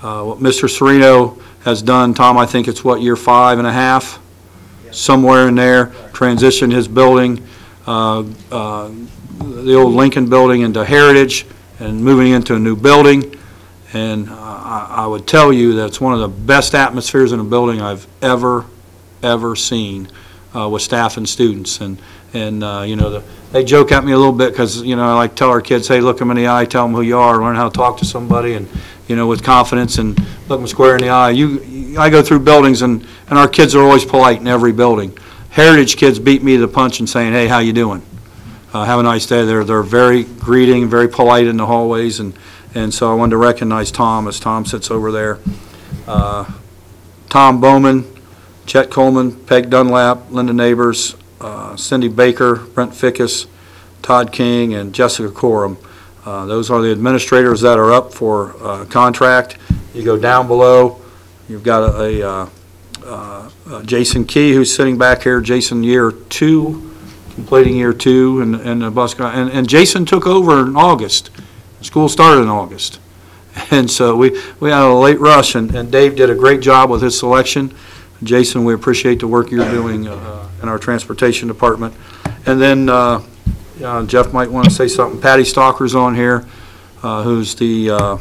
What Mr. Serino has done, Tom, I think it's what, year 5.5? Somewhere in there, transitioned his building, the old Lincoln building, into Heritage and moving into a new building. And I would tell you that it's one of the best atmospheres in a building I've ever seen with staff and students. And you know, they joke at me a little bit because, you know, I like to tell our kids, hey, look them in the eye, tell them who you are, learn how to talk to somebody, and, you know, with confidence, and look them square in the eye. I go through buildings, and our kids are always polite in every building. Heritage kids beat me to the punch and saying, hey, how you doing? Have a nice day. They're very greeting, very polite in the hallways, and so I wanted to recognize Tom as Tom sits over there. Tom Tom Bowman, Chet Coleman, Peg Dunlap, Linda Neighbors, Cindy Baker, Brent Fickus, Todd King, and Jessica Coram. Those are the administrators that are up for contract. You go down below, you've got a Jason Key, who's sitting back here. Jason, year 2, completing year 2, and the bus guy. And Jason took over in August. School started in August. And so we had a late rush, and Dave did a great job with his selection. Jason, we appreciate the work you're doing in our transportation department. And then Jeff might want to say something. Patty Stalker's on here, who's the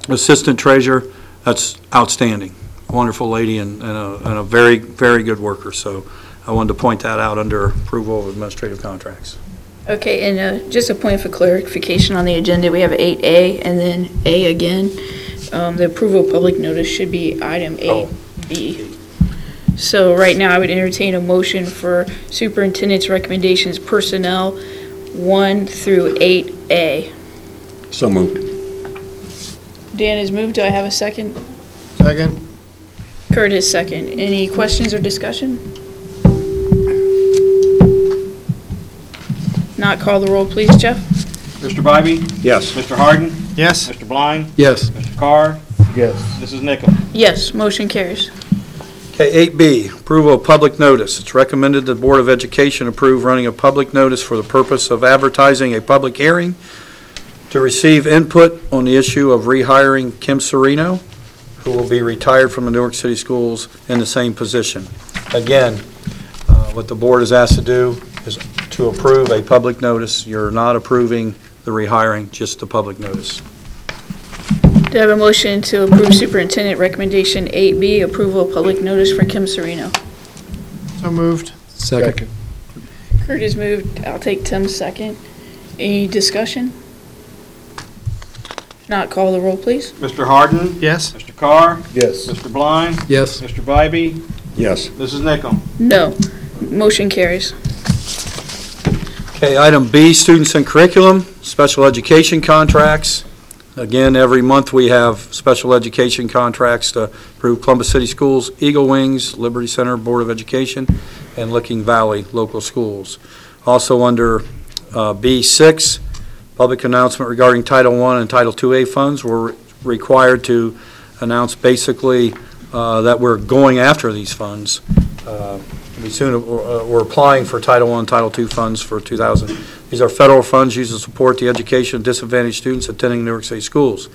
assistant treasurer. That's outstanding. Wonderful lady and a very, very good worker. So I wanted to point that out under approval of administrative contracts.
Okay, and just a point for clarification on the agenda, we have 8A and then A again. The approval of public notice should be item 8B. So right now I would entertain a motion for superintendent's recommendations personnel 1 through 8A.
So moved.
Dan has moved. Do I have a second?
Second.
Kurt is second. Any questions or discussion? Not call the roll, please, Jeff.
Mr. Bybee?
Yes.
Mr. Harden?
Yes.
Mr. Blind?
Yes.
Mr. Carr?
Yes.
Mrs. Nickam?
Yes, motion carries.
Okay, 8B, approval of public notice. It's recommended the Board of Education approve running a public notice for the purpose of advertising a public hearing to receive input on the issue of rehiring Kim Serino, who will be retired from the Newark City Schools in the same position. Again, what the board is asked to do is to approve a public notice. You're not approving the rehiring, just the public notice.
Do I have a motion to approve superintendent recommendation 8B, approval of public notice for Kim Serino?
So moved.
Second.
Kurt has moved. I'll take Tim's second. Any discussion? Not call the roll, please.
Mr. Harden?
Yes.
Mr. Carr?
Yes.
Mr. Blind?
Yes.
Mr. Bybee?
Yes.
Mrs. Nickam?
No. Motion carries.
Okay, item B, students and curriculum, special education contracts. Again, every month we have special education contracts to approve Columbus City Schools, Eagle Wings, Liberty Center Board of Education, and Licking Valley Local Schools. Also under B6, public announcement regarding Title I and Title IIA funds. We're required to announce basically that we're going after these funds. We're applying for Title I, Title II funds for 2000. These are federal funds used to support the education of disadvantaged students attending Newark City schools.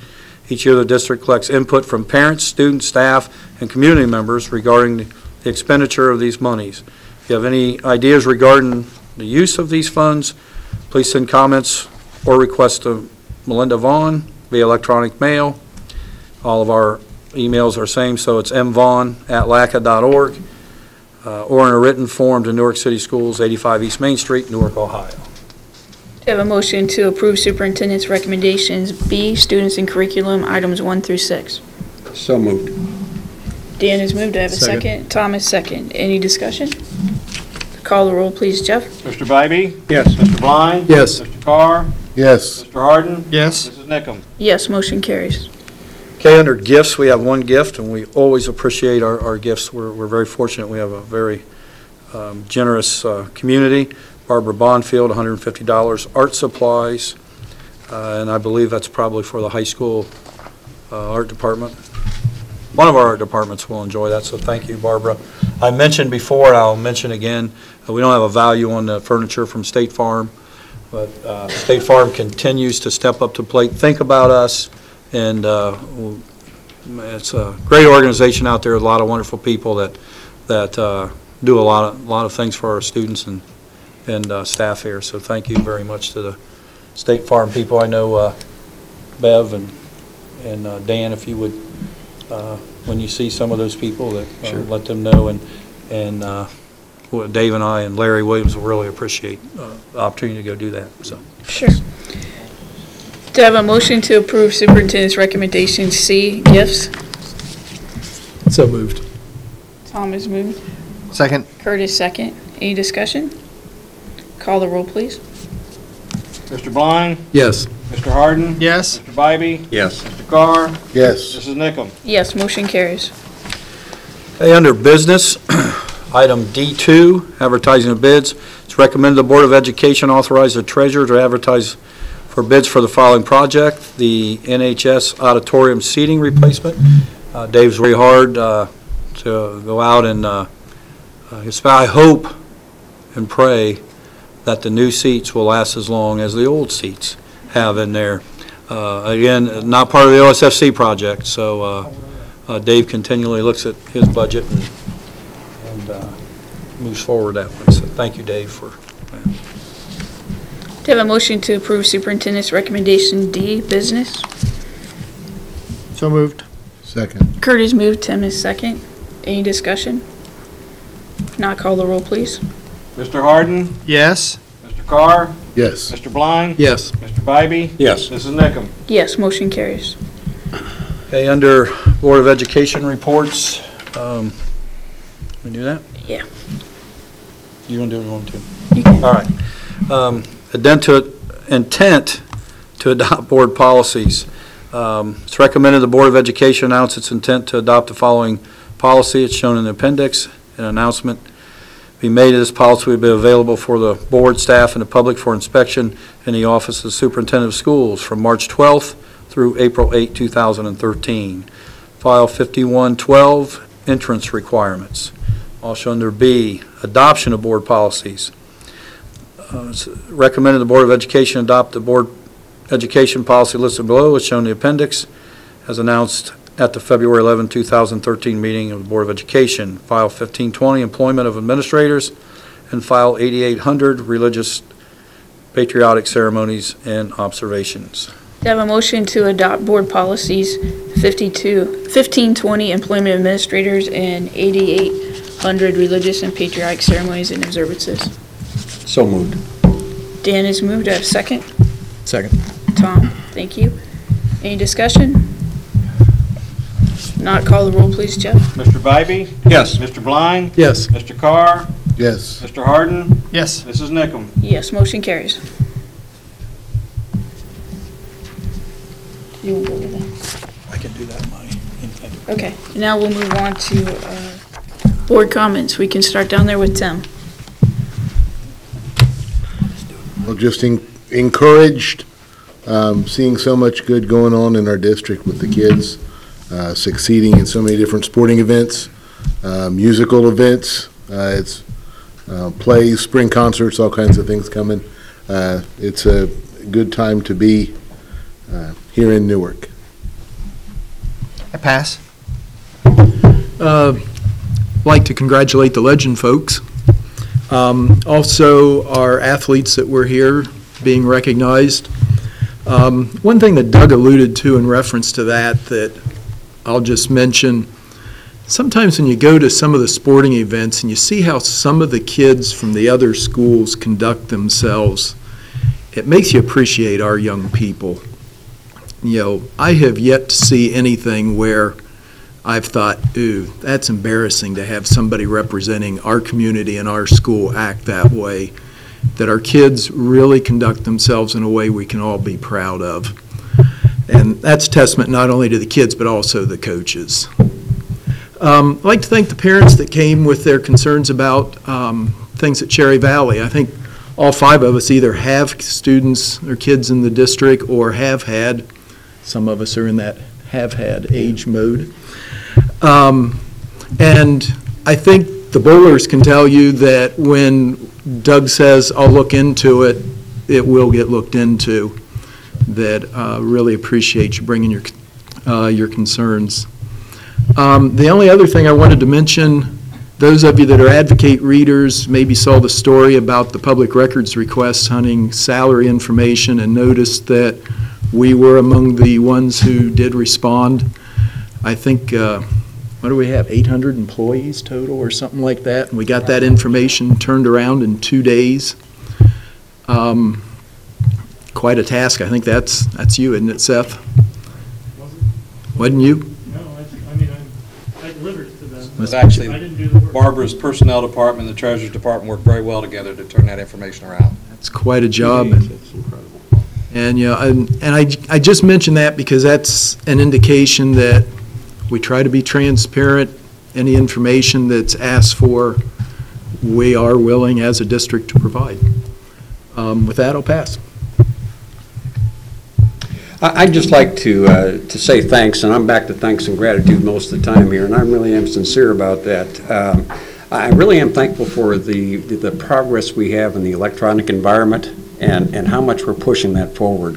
Each year, the district collects input from parents, students, staff, and community members regarding the expenditure of these monies. If you have any ideas regarding the use of these funds, please send comments or requests to Melinda Vaughn via electronic mail. All of our emails are same, so it's mvaughn@laca.org. Or in a written form to Newark City Schools, 85 East Main Street, Newark, Ohio.
Do I have a motion to approve superintendent's recommendations B, students and curriculum, items 1 through 6?
So moved.
Dan has moved. Do I have a second? Thomas, second. Any discussion? Call the roll, please, Jeff.
Mr. Bybee?
Yes.
Mr. Blind?
Yes.
Mr. Carr?
Yes.
Mr. Harden?
Yes.
Mrs. Nickam?
Yes, motion carries.
Okay, under gifts, we have one gift, and we always appreciate our gifts. We're very fortunate. We have a very generous community. Barbara Bonfield, $150. Art supplies, and I believe that's probably for the high school art department. One of our art departments will enjoy that, so thank you, Barbara. I mentioned before, and I'll mention again, we don't have a value on the furniture from State Farm, but State Farm continues to step up to the plate. Think about us. And it's a great organization out there, a lot of wonderful people that do a lot of things for our students and staff here. So thank you very much to the State Farm people. I know Bev and Dan, if you would, when you see some of those people, that let them know. And Dave and I and Larry Williams will really appreciate the opportunity to go do that. So
sure. Do I have a motion to approve superintendent's recommendation C, gifts?
So moved.
Tom has moved.
Second.
Curtis, second. Any discussion? Call the roll, please.
Mr. Blind?
Yes.
Mr. Harden?
Yes.
Mr. Bybee?
Yes.
Mr. Carr?
Yes.
Mrs. Nickam?
Yes, motion carries.
Hey, under business, item D2, advertising of bids. It's recommended the Board of Education authorize the treasurer to advertise for bids for the following project: the NHS auditorium seating replacement. Dave's very hard to go out and I hope and pray that the new seats will last as long as the old seats have in there. Again, not part of the OSFC project, so Dave continually looks at his budget and moves forward that way. So thank you, Dave, for that.
Do you have a motion to approve superintendent's recommendation D, business?
So moved.
Second.
Kurt is moved, Tim is second. Any discussion? If not, call the roll, please.
Mr. Harden?
Yes.
Mr. Carr?
Yes.
Mr. Blind?
Yes.
Mr. Bybee?
Yes.
Mrs. Nickam?
Yes, motion carries.
Okay, under Board of Education reports, we do that?
Yeah.
You want to do it, you want to?
You can.
All right. Intent to adopt board policies. It's recommended the Board of Education announce its intent to adopt the following policy. It's shown in the appendix. An announcement be made of this policy will be available for the board, staff, and the public for inspection in the Office of the Superintendent of Schools from March 12th through April 8, 2013. File 5112, entrance requirements. Also under B, adoption of board policies. It's recommended the Board of Education adopt the board education policy listed below as shown in the appendix as announced at the February 11, 2013 meeting of the Board of Education. File 1520, employment of administrators, and File 8800, religious patriotic ceremonies and observations.
Do I have a motion to adopt board policies 1520, employment of administrators, and 8800, religious and patriotic ceremonies and observances?
So moved.
Dan is moved. Do I have a second?
Second.
Tom, thank you. Any discussion? Not call the roll, please, Jeff.
Mr. Bybee?
Yes.
Mr. Blind?
Yes.
Mr. Carr?
Yes.
Mr. Harden?
Yes.
Mrs. Nickam?
Yes, motion carries. You want to go with that?
I can do that in my
Okay, now we'll move on to board comments. We can start down there with Tim.
Well, just encouraged, seeing so much good going on in our district with the kids, succeeding in so many different sporting events, musical events, it's plays, spring concerts, all kinds of things coming. It's a good time to be here in Newark.
I pass.
Like to congratulate the Legend folks. Also, our athletes that were here being recognized. One thing that Doug alluded to in reference to that I'll just mention, sometimes when you go to some of the sporting events and you see how some of the kids from the other schools conduct themselves, it makes you appreciate our young people. You know, I have yet to see anything where I've thought, ooh, that's embarrassing to have somebody representing our community and our school act that way, that our kids really conduct themselves in a way we can all be proud of. And that's testament not only to the kids, but also the coaches. I'd like to thank the parents that came with their concerns about things at Cherry Valley. I think all 5 of us either have students or kids in the district or have had. Some of us are in that have had age mode. And I think the bowlers can tell you that when Doug says, I'll look into it, it will get looked into. That really appreciate you bringing your concerns. The only other thing I wanted to mention, those of you that are advocate readers maybe saw the story about the public records requests hunting salary information and noticed that we were among the ones who did respond. I think, what do we have, 800 employees total or something like that? And we got that information turned around in 2 days. Quite a task. I think that's you, isn't it, Seth? Wasn't you?
No, I mean, I delivered it to them.
It was actually Barbara's personnel department and the treasurer's department worked very well together to turn that information around.
That's quite a job.
It's incredible.
And, you know, and I just mentioned that because that's an indication that we try to be transparent any information that's asked for, we are willing as a district to provide. With that, I'll pass.
I'd just like to say thanks, and I'm back to thanks and gratitude most of the time here, and I really am sincere about that. I really am thankful for the progress we have in the electronic environment and how much we're pushing that forward.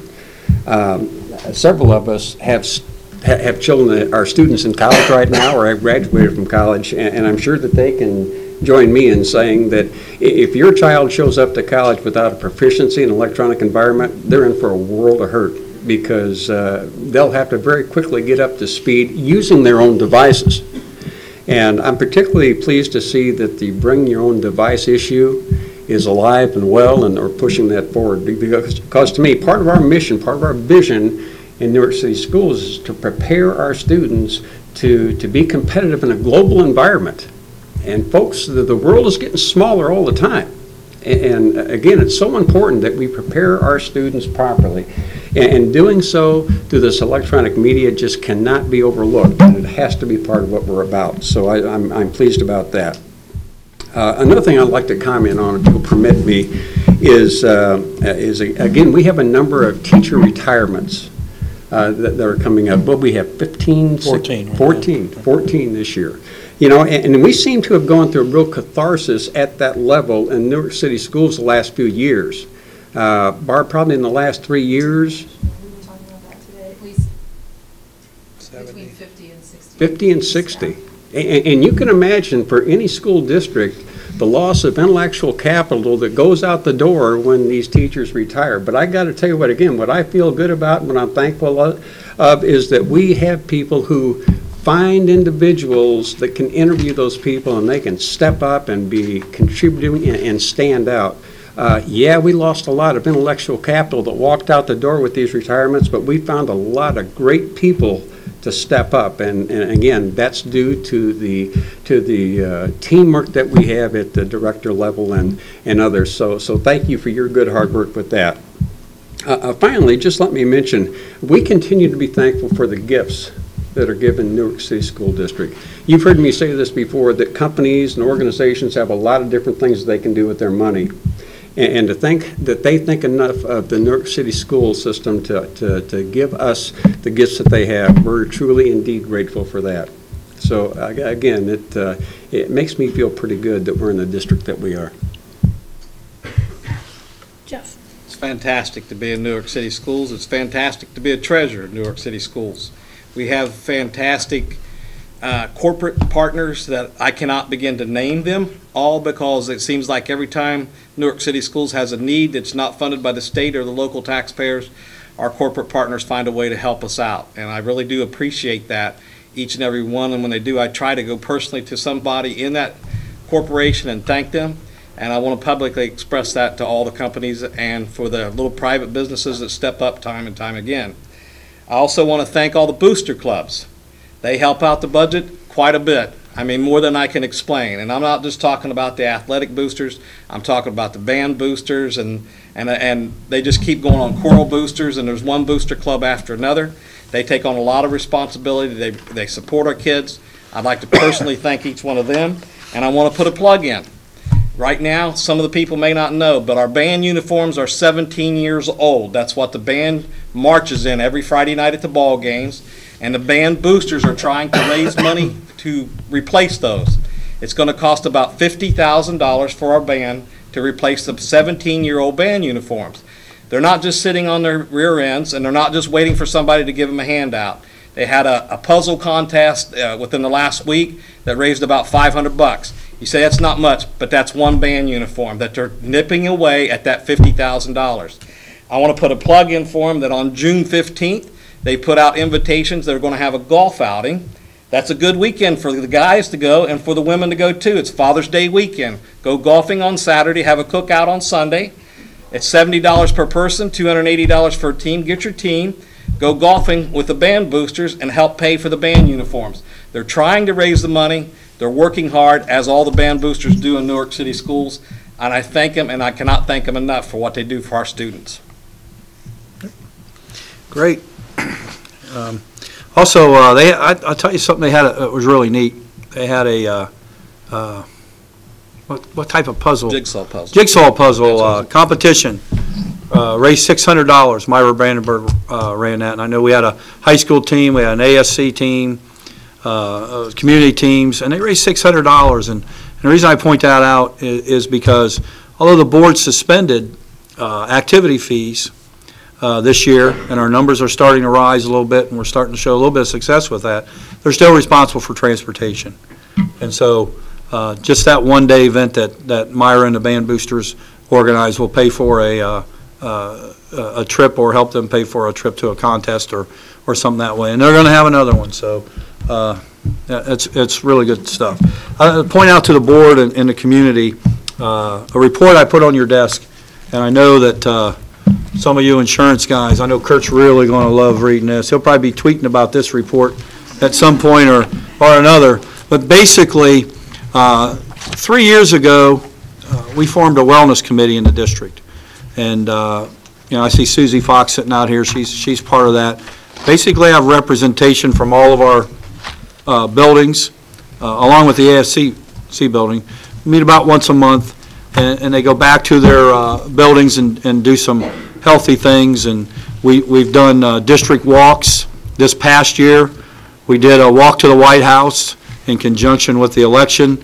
Several of us have children that are students in college right now or have graduated from college, and I'm sure that they can join me in saying that if your child shows up to college without a proficiency in an electronic environment, they're in for a world of hurt, because they'll have to very quickly get up to speed using their own devices. And I'm particularly pleased to see that the bring your own device issue is alive and well, and are pushing that forward, because to me, part of our mission, part of our vision in Newark City Schools is to prepare our students to be competitive in a global environment. And folks, the world is getting smaller all the time. And again, it's so important that we prepare our students properly. And doing so through this electronic media just cannot be overlooked, and it has to be part of what we're about. So I'm pleased about that. Another thing I'd like to comment on, if you'll permit me, is again, we have a number of teacher retirements that are coming up. Well, we have 14 this year. You know, and we seem to have gone through a real catharsis at that level in Newark City Schools the last few years. Barb, probably in the last 3 years.
We were talking about that today, at least
70.
between 50 and 60.
50 and 60. And you can imagine for any school district the loss of intellectual capital that goes out the door when these teachers retire. But I got to tell you what, again, what I feel good about and what I'm thankful of is that we have people who find individuals that can interview those people, and they can step up and be contributing and stand out. Yeah, we lost a lot of intellectual capital that walked out the door with these retirements, but we found a lot of great people to step up, and again, that's due to the teamwork that we have at the director level and others. So thank you for your good hard work with that. Finally, just let me mention, we continue to be thankful for the gifts that are given Newark City School District. You've heard me say this before, that companies and organizations have a lot of different things they can do with their money. And to think that they think enough of the Newark City school system to give us the gifts that they have, we're truly indeed grateful for that. So again, it makes me feel pretty good that we're in the district that we are.
Jeff. It's fantastic to be in Newark City Schools. It's fantastic to be a treasurer of Newark City Schools. We have fantastic corporate partners that I cannot begin to name them all, because it seems like every time Newark City Schools has a need that's not funded by the state or the local taxpayers, our corporate partners find a way to help us out. And I really do appreciate that, each and every one. And when they do, I try to go personally to somebody in that corporation and thank them. And I want to publicly express that to all the companies and for the little private businesses that step up time and time again. I also want to thank all the booster clubs. They help out the budget quite a bit. I mean, more than I can explain. And I'm not just talking about the athletic boosters. I'm talking about the band boosters, and they just keep going on choral boosters, and there's one booster club after another. They take on a lot of responsibility. They support our kids. I'd like to personally thank each one of them, and I want to put a plug in. Right now, some of the people may not know, but our band uniforms are 17 years old. That's what the band marches in every Friday night at the ball games. And the band boosters are trying to raise money to replace those. It's going to cost about $50,000 for our band to replace the 17-year-old band uniforms. They're not just sitting on their rear ends, and they're not just waiting for somebody to give them a handout. They had a puzzle contest within the last week that raised about $500. You say that's not much, but that's one band uniform that they're nipping away at that $50,000. I want to put a plug in for them that on June 15th, they put out invitations. They're going to have a golf outing. That's a good weekend for the guys to go and for the women to go too. It's Father's Day weekend. Go golfing on Saturday, have a cookout on Sunday. It's $70 per person, $280 for a team. Get your team. Go golfing with the band boosters and help pay for the band uniforms. They're trying to raise the money. They're working hard, as all the band boosters do in Newark City Schools, and I thank them, and I cannot thank them enough for what they do for our students.
Great. Also, I'll tell you something they had that was really neat. they had a, what type of puzzle?
Jigsaw puzzle.
Jigsaw puzzle competition. Raised $600. Myra Brandenburg ran that, and I know we had a high school team, we had an ASC team, community teams, and they raised $600. And the reason I point that out is because although the board suspended activity fees this year, and our numbers are starting to rise a little bit, and we're starting to show a little bit of success with that, they're still responsible for transportation. And so just that one-day event that Myra and the Band Boosters organized will pay for a trip, or help them pay for a trip to a contest or something that way. And they're going to have another one, so it's really good stuff. I point out to the board and the community a report I put on your desk, and I know that some of you insurance guys, I know Kurt's really going to love reading this. He'll probably be tweeting about this report at some point or another. But basically, 3 years ago, we formed a wellness committee in the district. And, I see Susie Fox sitting out here. She's part of that. Basically, I have representation from all of our buildings, along with the ASC building. We meet about once a month, and they go back to their buildings and do some healthy things. And we've done district walks this past year. We did a walk to the White House in conjunction with the election.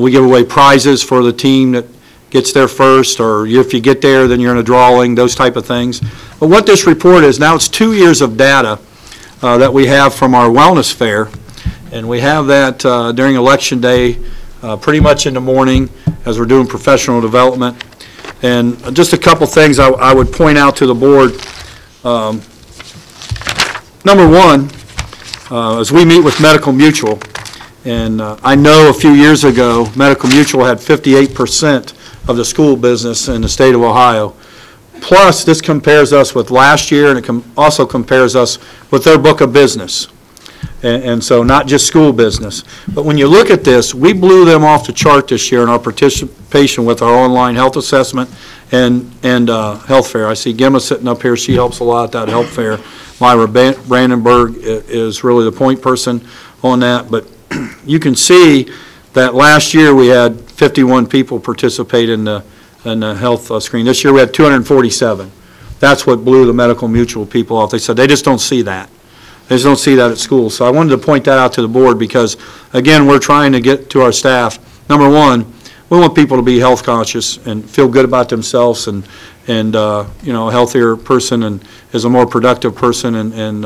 We give away prizes for the team that gets there first, or if you get there, then you're in a drawing, those type of things. But what this report is, now it's 2 years of data that we have from our wellness fair, and we have that during election day, pretty much in the morning as we're doing professional development. And just a couple things I would point out to the board. Number one, as we meet with Medical Mutual, and I know a few years ago, Medical Mutual had 58% of the school business in the state of Ohio. Plus, this compares us with last year, and it also compares us with their book of business. And so not just school business. But when you look at this, we blew them off the chart this year in our participation with our online health assessment and health fair. I see Gemma sitting up here. She helps a lot at that health fair. Myra Brandenburg is really the point person on that. But you can see that last year we had 51 people participate in the health screen. This year we had 247. That's what blew the Medical Mutual people off. They said they just don't see that. They just don't see that at school. So I wanted to point that out to the board because, again, we're trying to get to our staff. Number one, we want people to be health conscious and feel good about themselves, and a healthier person and is a more productive person and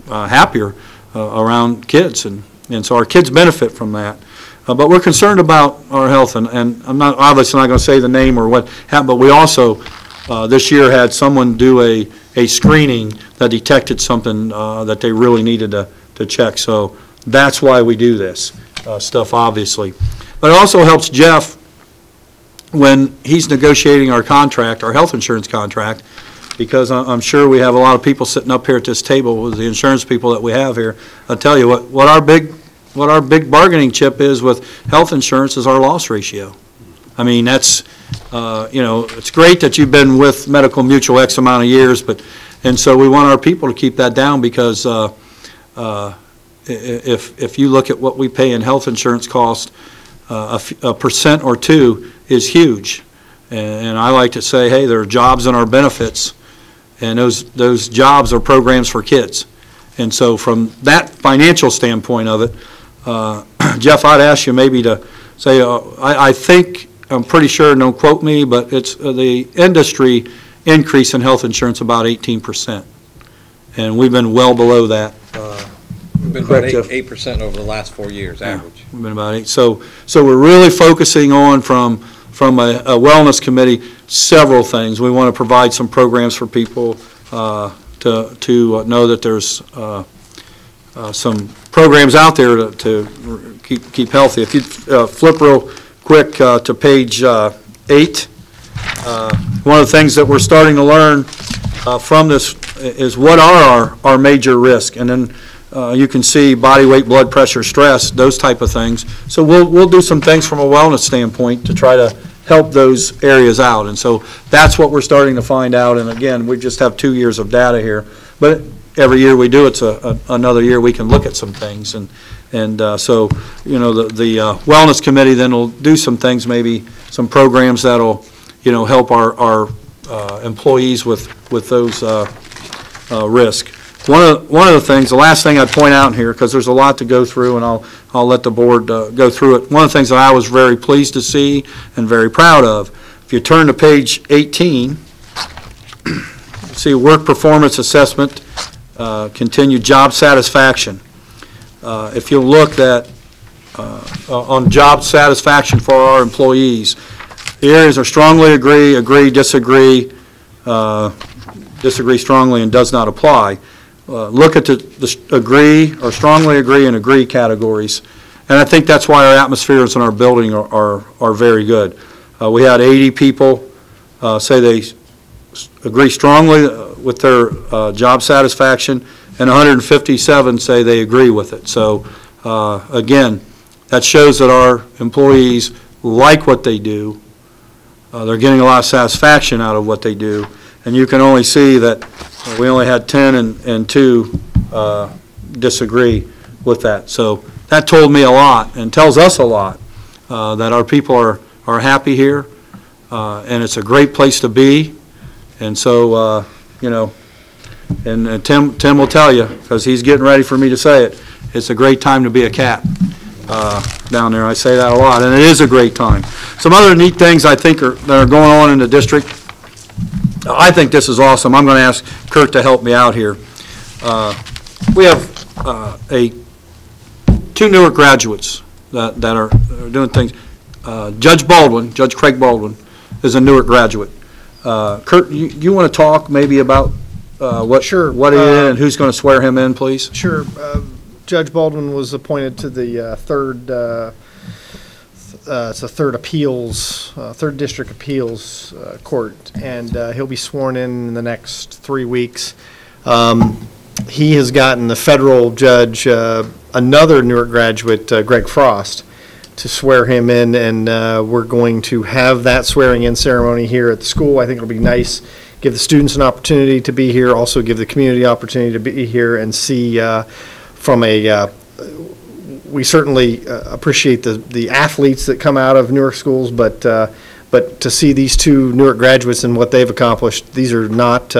happier around kids. And so our kids benefit from that. But we're concerned about our health, and I'm obviously not going to say the name or what happened, but we also this year had someone do a screening that detected something that they really needed to check. So that's why we do this stuff, obviously. But it also helps Jeff when he's negotiating our contract, our health insurance contract, because I'm sure we have a lot of people sitting up here at this table with the insurance people that we have here. I'll tell you what our big bargaining chip is with health insurance is our loss ratio. I mean, that's, it's great that you've been with Medical Mutual X amount of years, and so we want our people to keep that down because if you look at what we pay in health insurance cost, a percent or two is huge. And I like to say, hey, there are jobs in our benefits, and those jobs are programs for kids. And so from that financial standpoint of it, Jeff, I'd ask you maybe to say, I think, I'm pretty sure, don't quote me, but it's the industry increase in health insurance about 18%. And we've been well below that.
We've been about 8% over the last 4 years, average.
We've been about 8. So we're really focusing on from a wellness committee several things. We want to provide some programs for people to know that there's some programs out there to keep healthy. If you flip real quick to page 8, one of the things that we're starting to learn from this is what are our major risks, and then you can see body weight, blood pressure, stress, those type of things. So we'll do some things from a wellness standpoint to try to help those areas out, and so that's what we're starting to find out. And again, we just have 2 years of data here, but every year we do, it's another year we can look at some things, and And so, you know, the Wellness Committee then will do some things, maybe some programs that'll, you know, help our employees with those risks. One of the things, the last thing I'd point out here, because there's a lot to go through, and I'll let the board go through it. One of the things that I was very pleased to see and very proud of, if you turn to page 18, see work performance assessment, continued job satisfaction. If you look at on job satisfaction for our employees, the areas are strongly agree, disagree, disagree strongly, and does not apply. Look at the agree or strongly agree and agree categories, and I think that's why our atmospheres in our building are very good. We had 80 people say they agree strongly with their job satisfaction, and 157 say they agree with it. So again, that shows that our employees like what they do. They're getting a lot of satisfaction out of what they do, and you can only see that we only had 10 and 2 disagree with that. So that told me a lot and tells us a lot that our people are happy here, and it's a great place to be. And so, you know, and Tim will tell you, because he's getting ready for me to say it, it's a great time to be a cat down there. I say that a lot, and it is a great time. Some other neat things I think that are going on in the district. I think this is awesome. I'm going to ask Kurt to help me out here. We have 2 Newark graduates that are doing things. Judge Craig Baldwin, is a Newark graduate. Kurt, you want to talk maybe about what he did and who's going to swear him in, please?
Sure. Judge Baldwin was appointed to the it's a third district appeals court, and he'll be sworn in the next 3 weeks. He has gotten the federal judge, another Newark graduate, Greg Frost, to swear him in, and we're going to have that swearing-in ceremony here at the school. I think it'll be nice, give the students an opportunity to be here, also give the community opportunity to be here and see from a we certainly appreciate the athletes that come out of Newark schools, but to see these 2 Newark graduates and what they've accomplished, these are not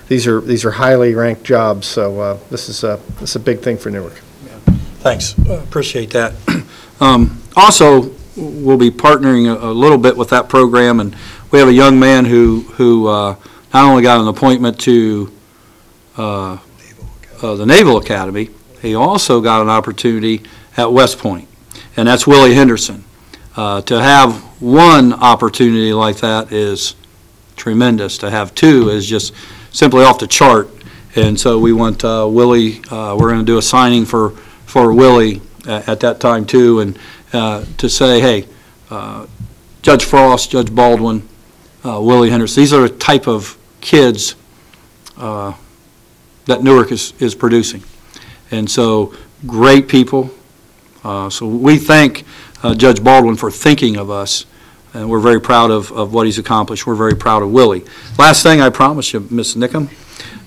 these are highly ranked jobs. So this is a big thing for Newark.
Thanks, appreciate that. Also, we'll be partnering a little bit with that program, and we have a young man who not only got an appointment to the Naval Academy, he also got an opportunity at West Point, and that's Willie Henderson. To have one opportunity like that is tremendous. To have 2 is just simply off the chart. And so we want Willie, we're going to do a signing for Willie at that time too, and to say, hey, Judge Frost, Judge Baldwin, Willie Henderson, these are the type of kids that Newark is producing. And so great people. So we thank Judge Baldwin for thinking of us, and we're very proud of what he's accomplished. We're very proud of Willie. Last thing I promise you, Ms. Nickham,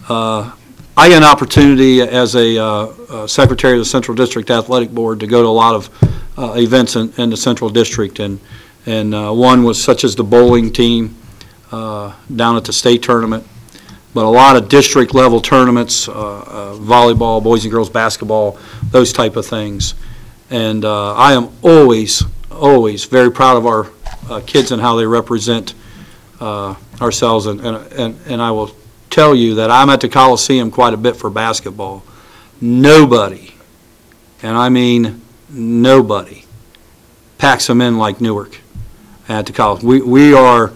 I get an opportunity as a secretary of the Central District Athletic Board to go to a lot of events in the Central District, and one was such as the bowling team down at the state tournament, but a lot of district level tournaments, volleyball, boys and girls basketball, those type of things. And I am always very proud of our kids and how they represent ourselves. And I will tell you that I'm at the Coliseum quite a bit for basketball. Nobody, and I mean nobody, packs them in like Newark at the Coliseum. We are,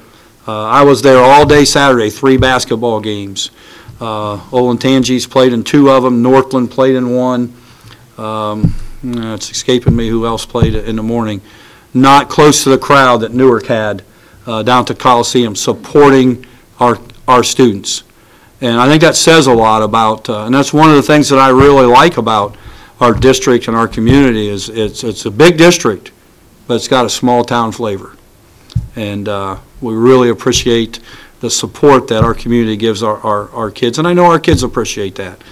I was there all day Saturday, 3 basketball games. Olentangy's played in 2 of them. Northland played in 1. It's escaping me who else played in the morning. Not close to the crowd that Newark had down at the Coliseum supporting our students. And I think that says a lot about, and that's one of the things that I really like about our district and our community is it's a big district, but it's got a small town flavor. And we really appreciate the support that our community gives our kids, and I know our kids appreciate that.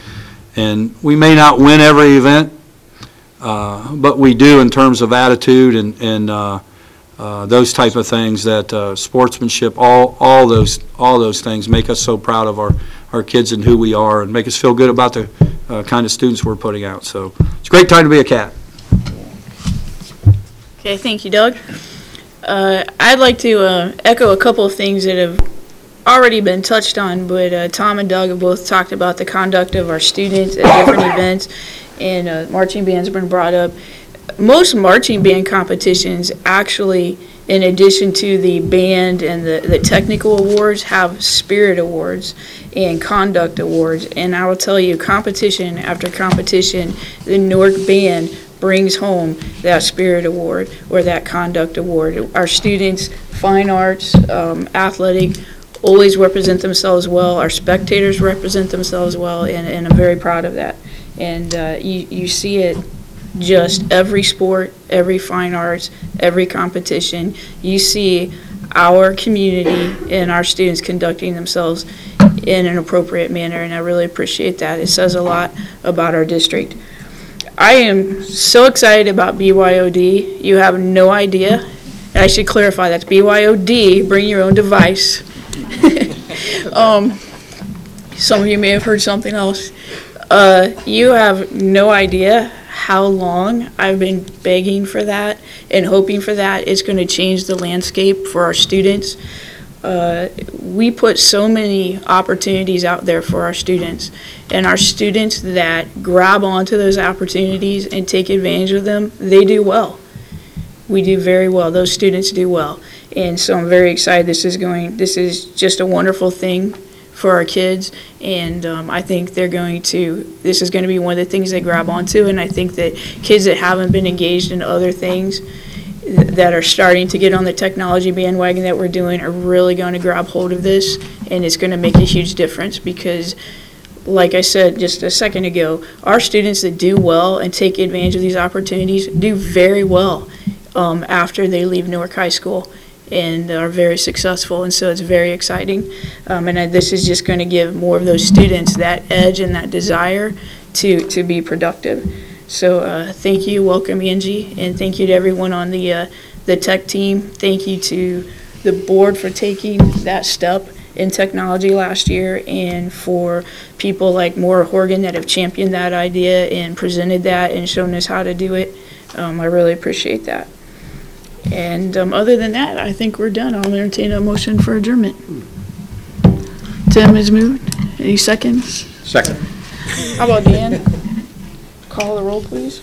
And we may not win every event, but we do in terms of attitude and those type of things, that sportsmanship, all those things make us so proud of our kids and who we are, and make us feel good about the kind of students we're putting out. So it's a great time to be a Cat.
Okay, thank you, Doug. I'd like to echo a couple of things that have already been touched on, but Tom and Doug have both talked about the conduct of our students at different events, and marching band's been brought up. Most marching band competitions actually, in addition to the band and the technical awards, have spirit awards and conduct awards. And I will tell you, competition after competition, the Newark band brings home that spirit award or that conduct award. Our students, fine arts, athletic, always represent themselves well. Our spectators represent themselves well, and I'm very proud of that. And you see it just every sport, every fine arts, every competition. You see our community and our students conducting themselves in an appropriate manner, and I really appreciate that. It says a lot about our district. I am so excited about BYOD. You have no idea. And I should clarify, that's BYOD, bring your own device. Some of you may have heard something else. You have no idea how long I've been begging for that and hoping for that. It's going to change the landscape for our students. We put so many opportunities out there for our students, and our students that grab onto those opportunities and take advantage of them, they do well. We do very well. Those students do well. And so I'm very excited. This is just a wonderful thing for our kids, and I think this is going to be one of the things they grab onto, and I think that kids that haven't been engaged in other things that are starting to get on the technology bandwagon that we're doing are really going to grab hold of this, and it's going to make a huge difference because, like I said just a second ago, our students that do well and take advantage of these opportunities do very well after they leave Newark High School and are very successful, and so it's very exciting. This is just going to give more of those students that edge and that desire to be productive. So thank you, welcome Angie, and thank you to everyone on the tech team. Thank you to the board for taking that step in technology last year, and for people like Maura Horgan that have championed that idea and presented that and shown us how to do it. I really appreciate that. And other than that, I think we're done. I'll entertain a motion for adjournment. Tim has moved. Any seconds?
Second.
How about Dan? Call the roll, please.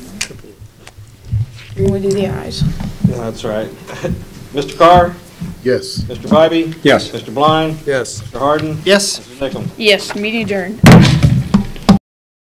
You're going to do the ayes.
That's right. Mr. Carr?
Yes.
Mr. Bybee?
Yes.
Mr. Blind?
Yes.
Mr. Harden?
Yes.
Mrs. Nickam?
Yes, meeting adjourned.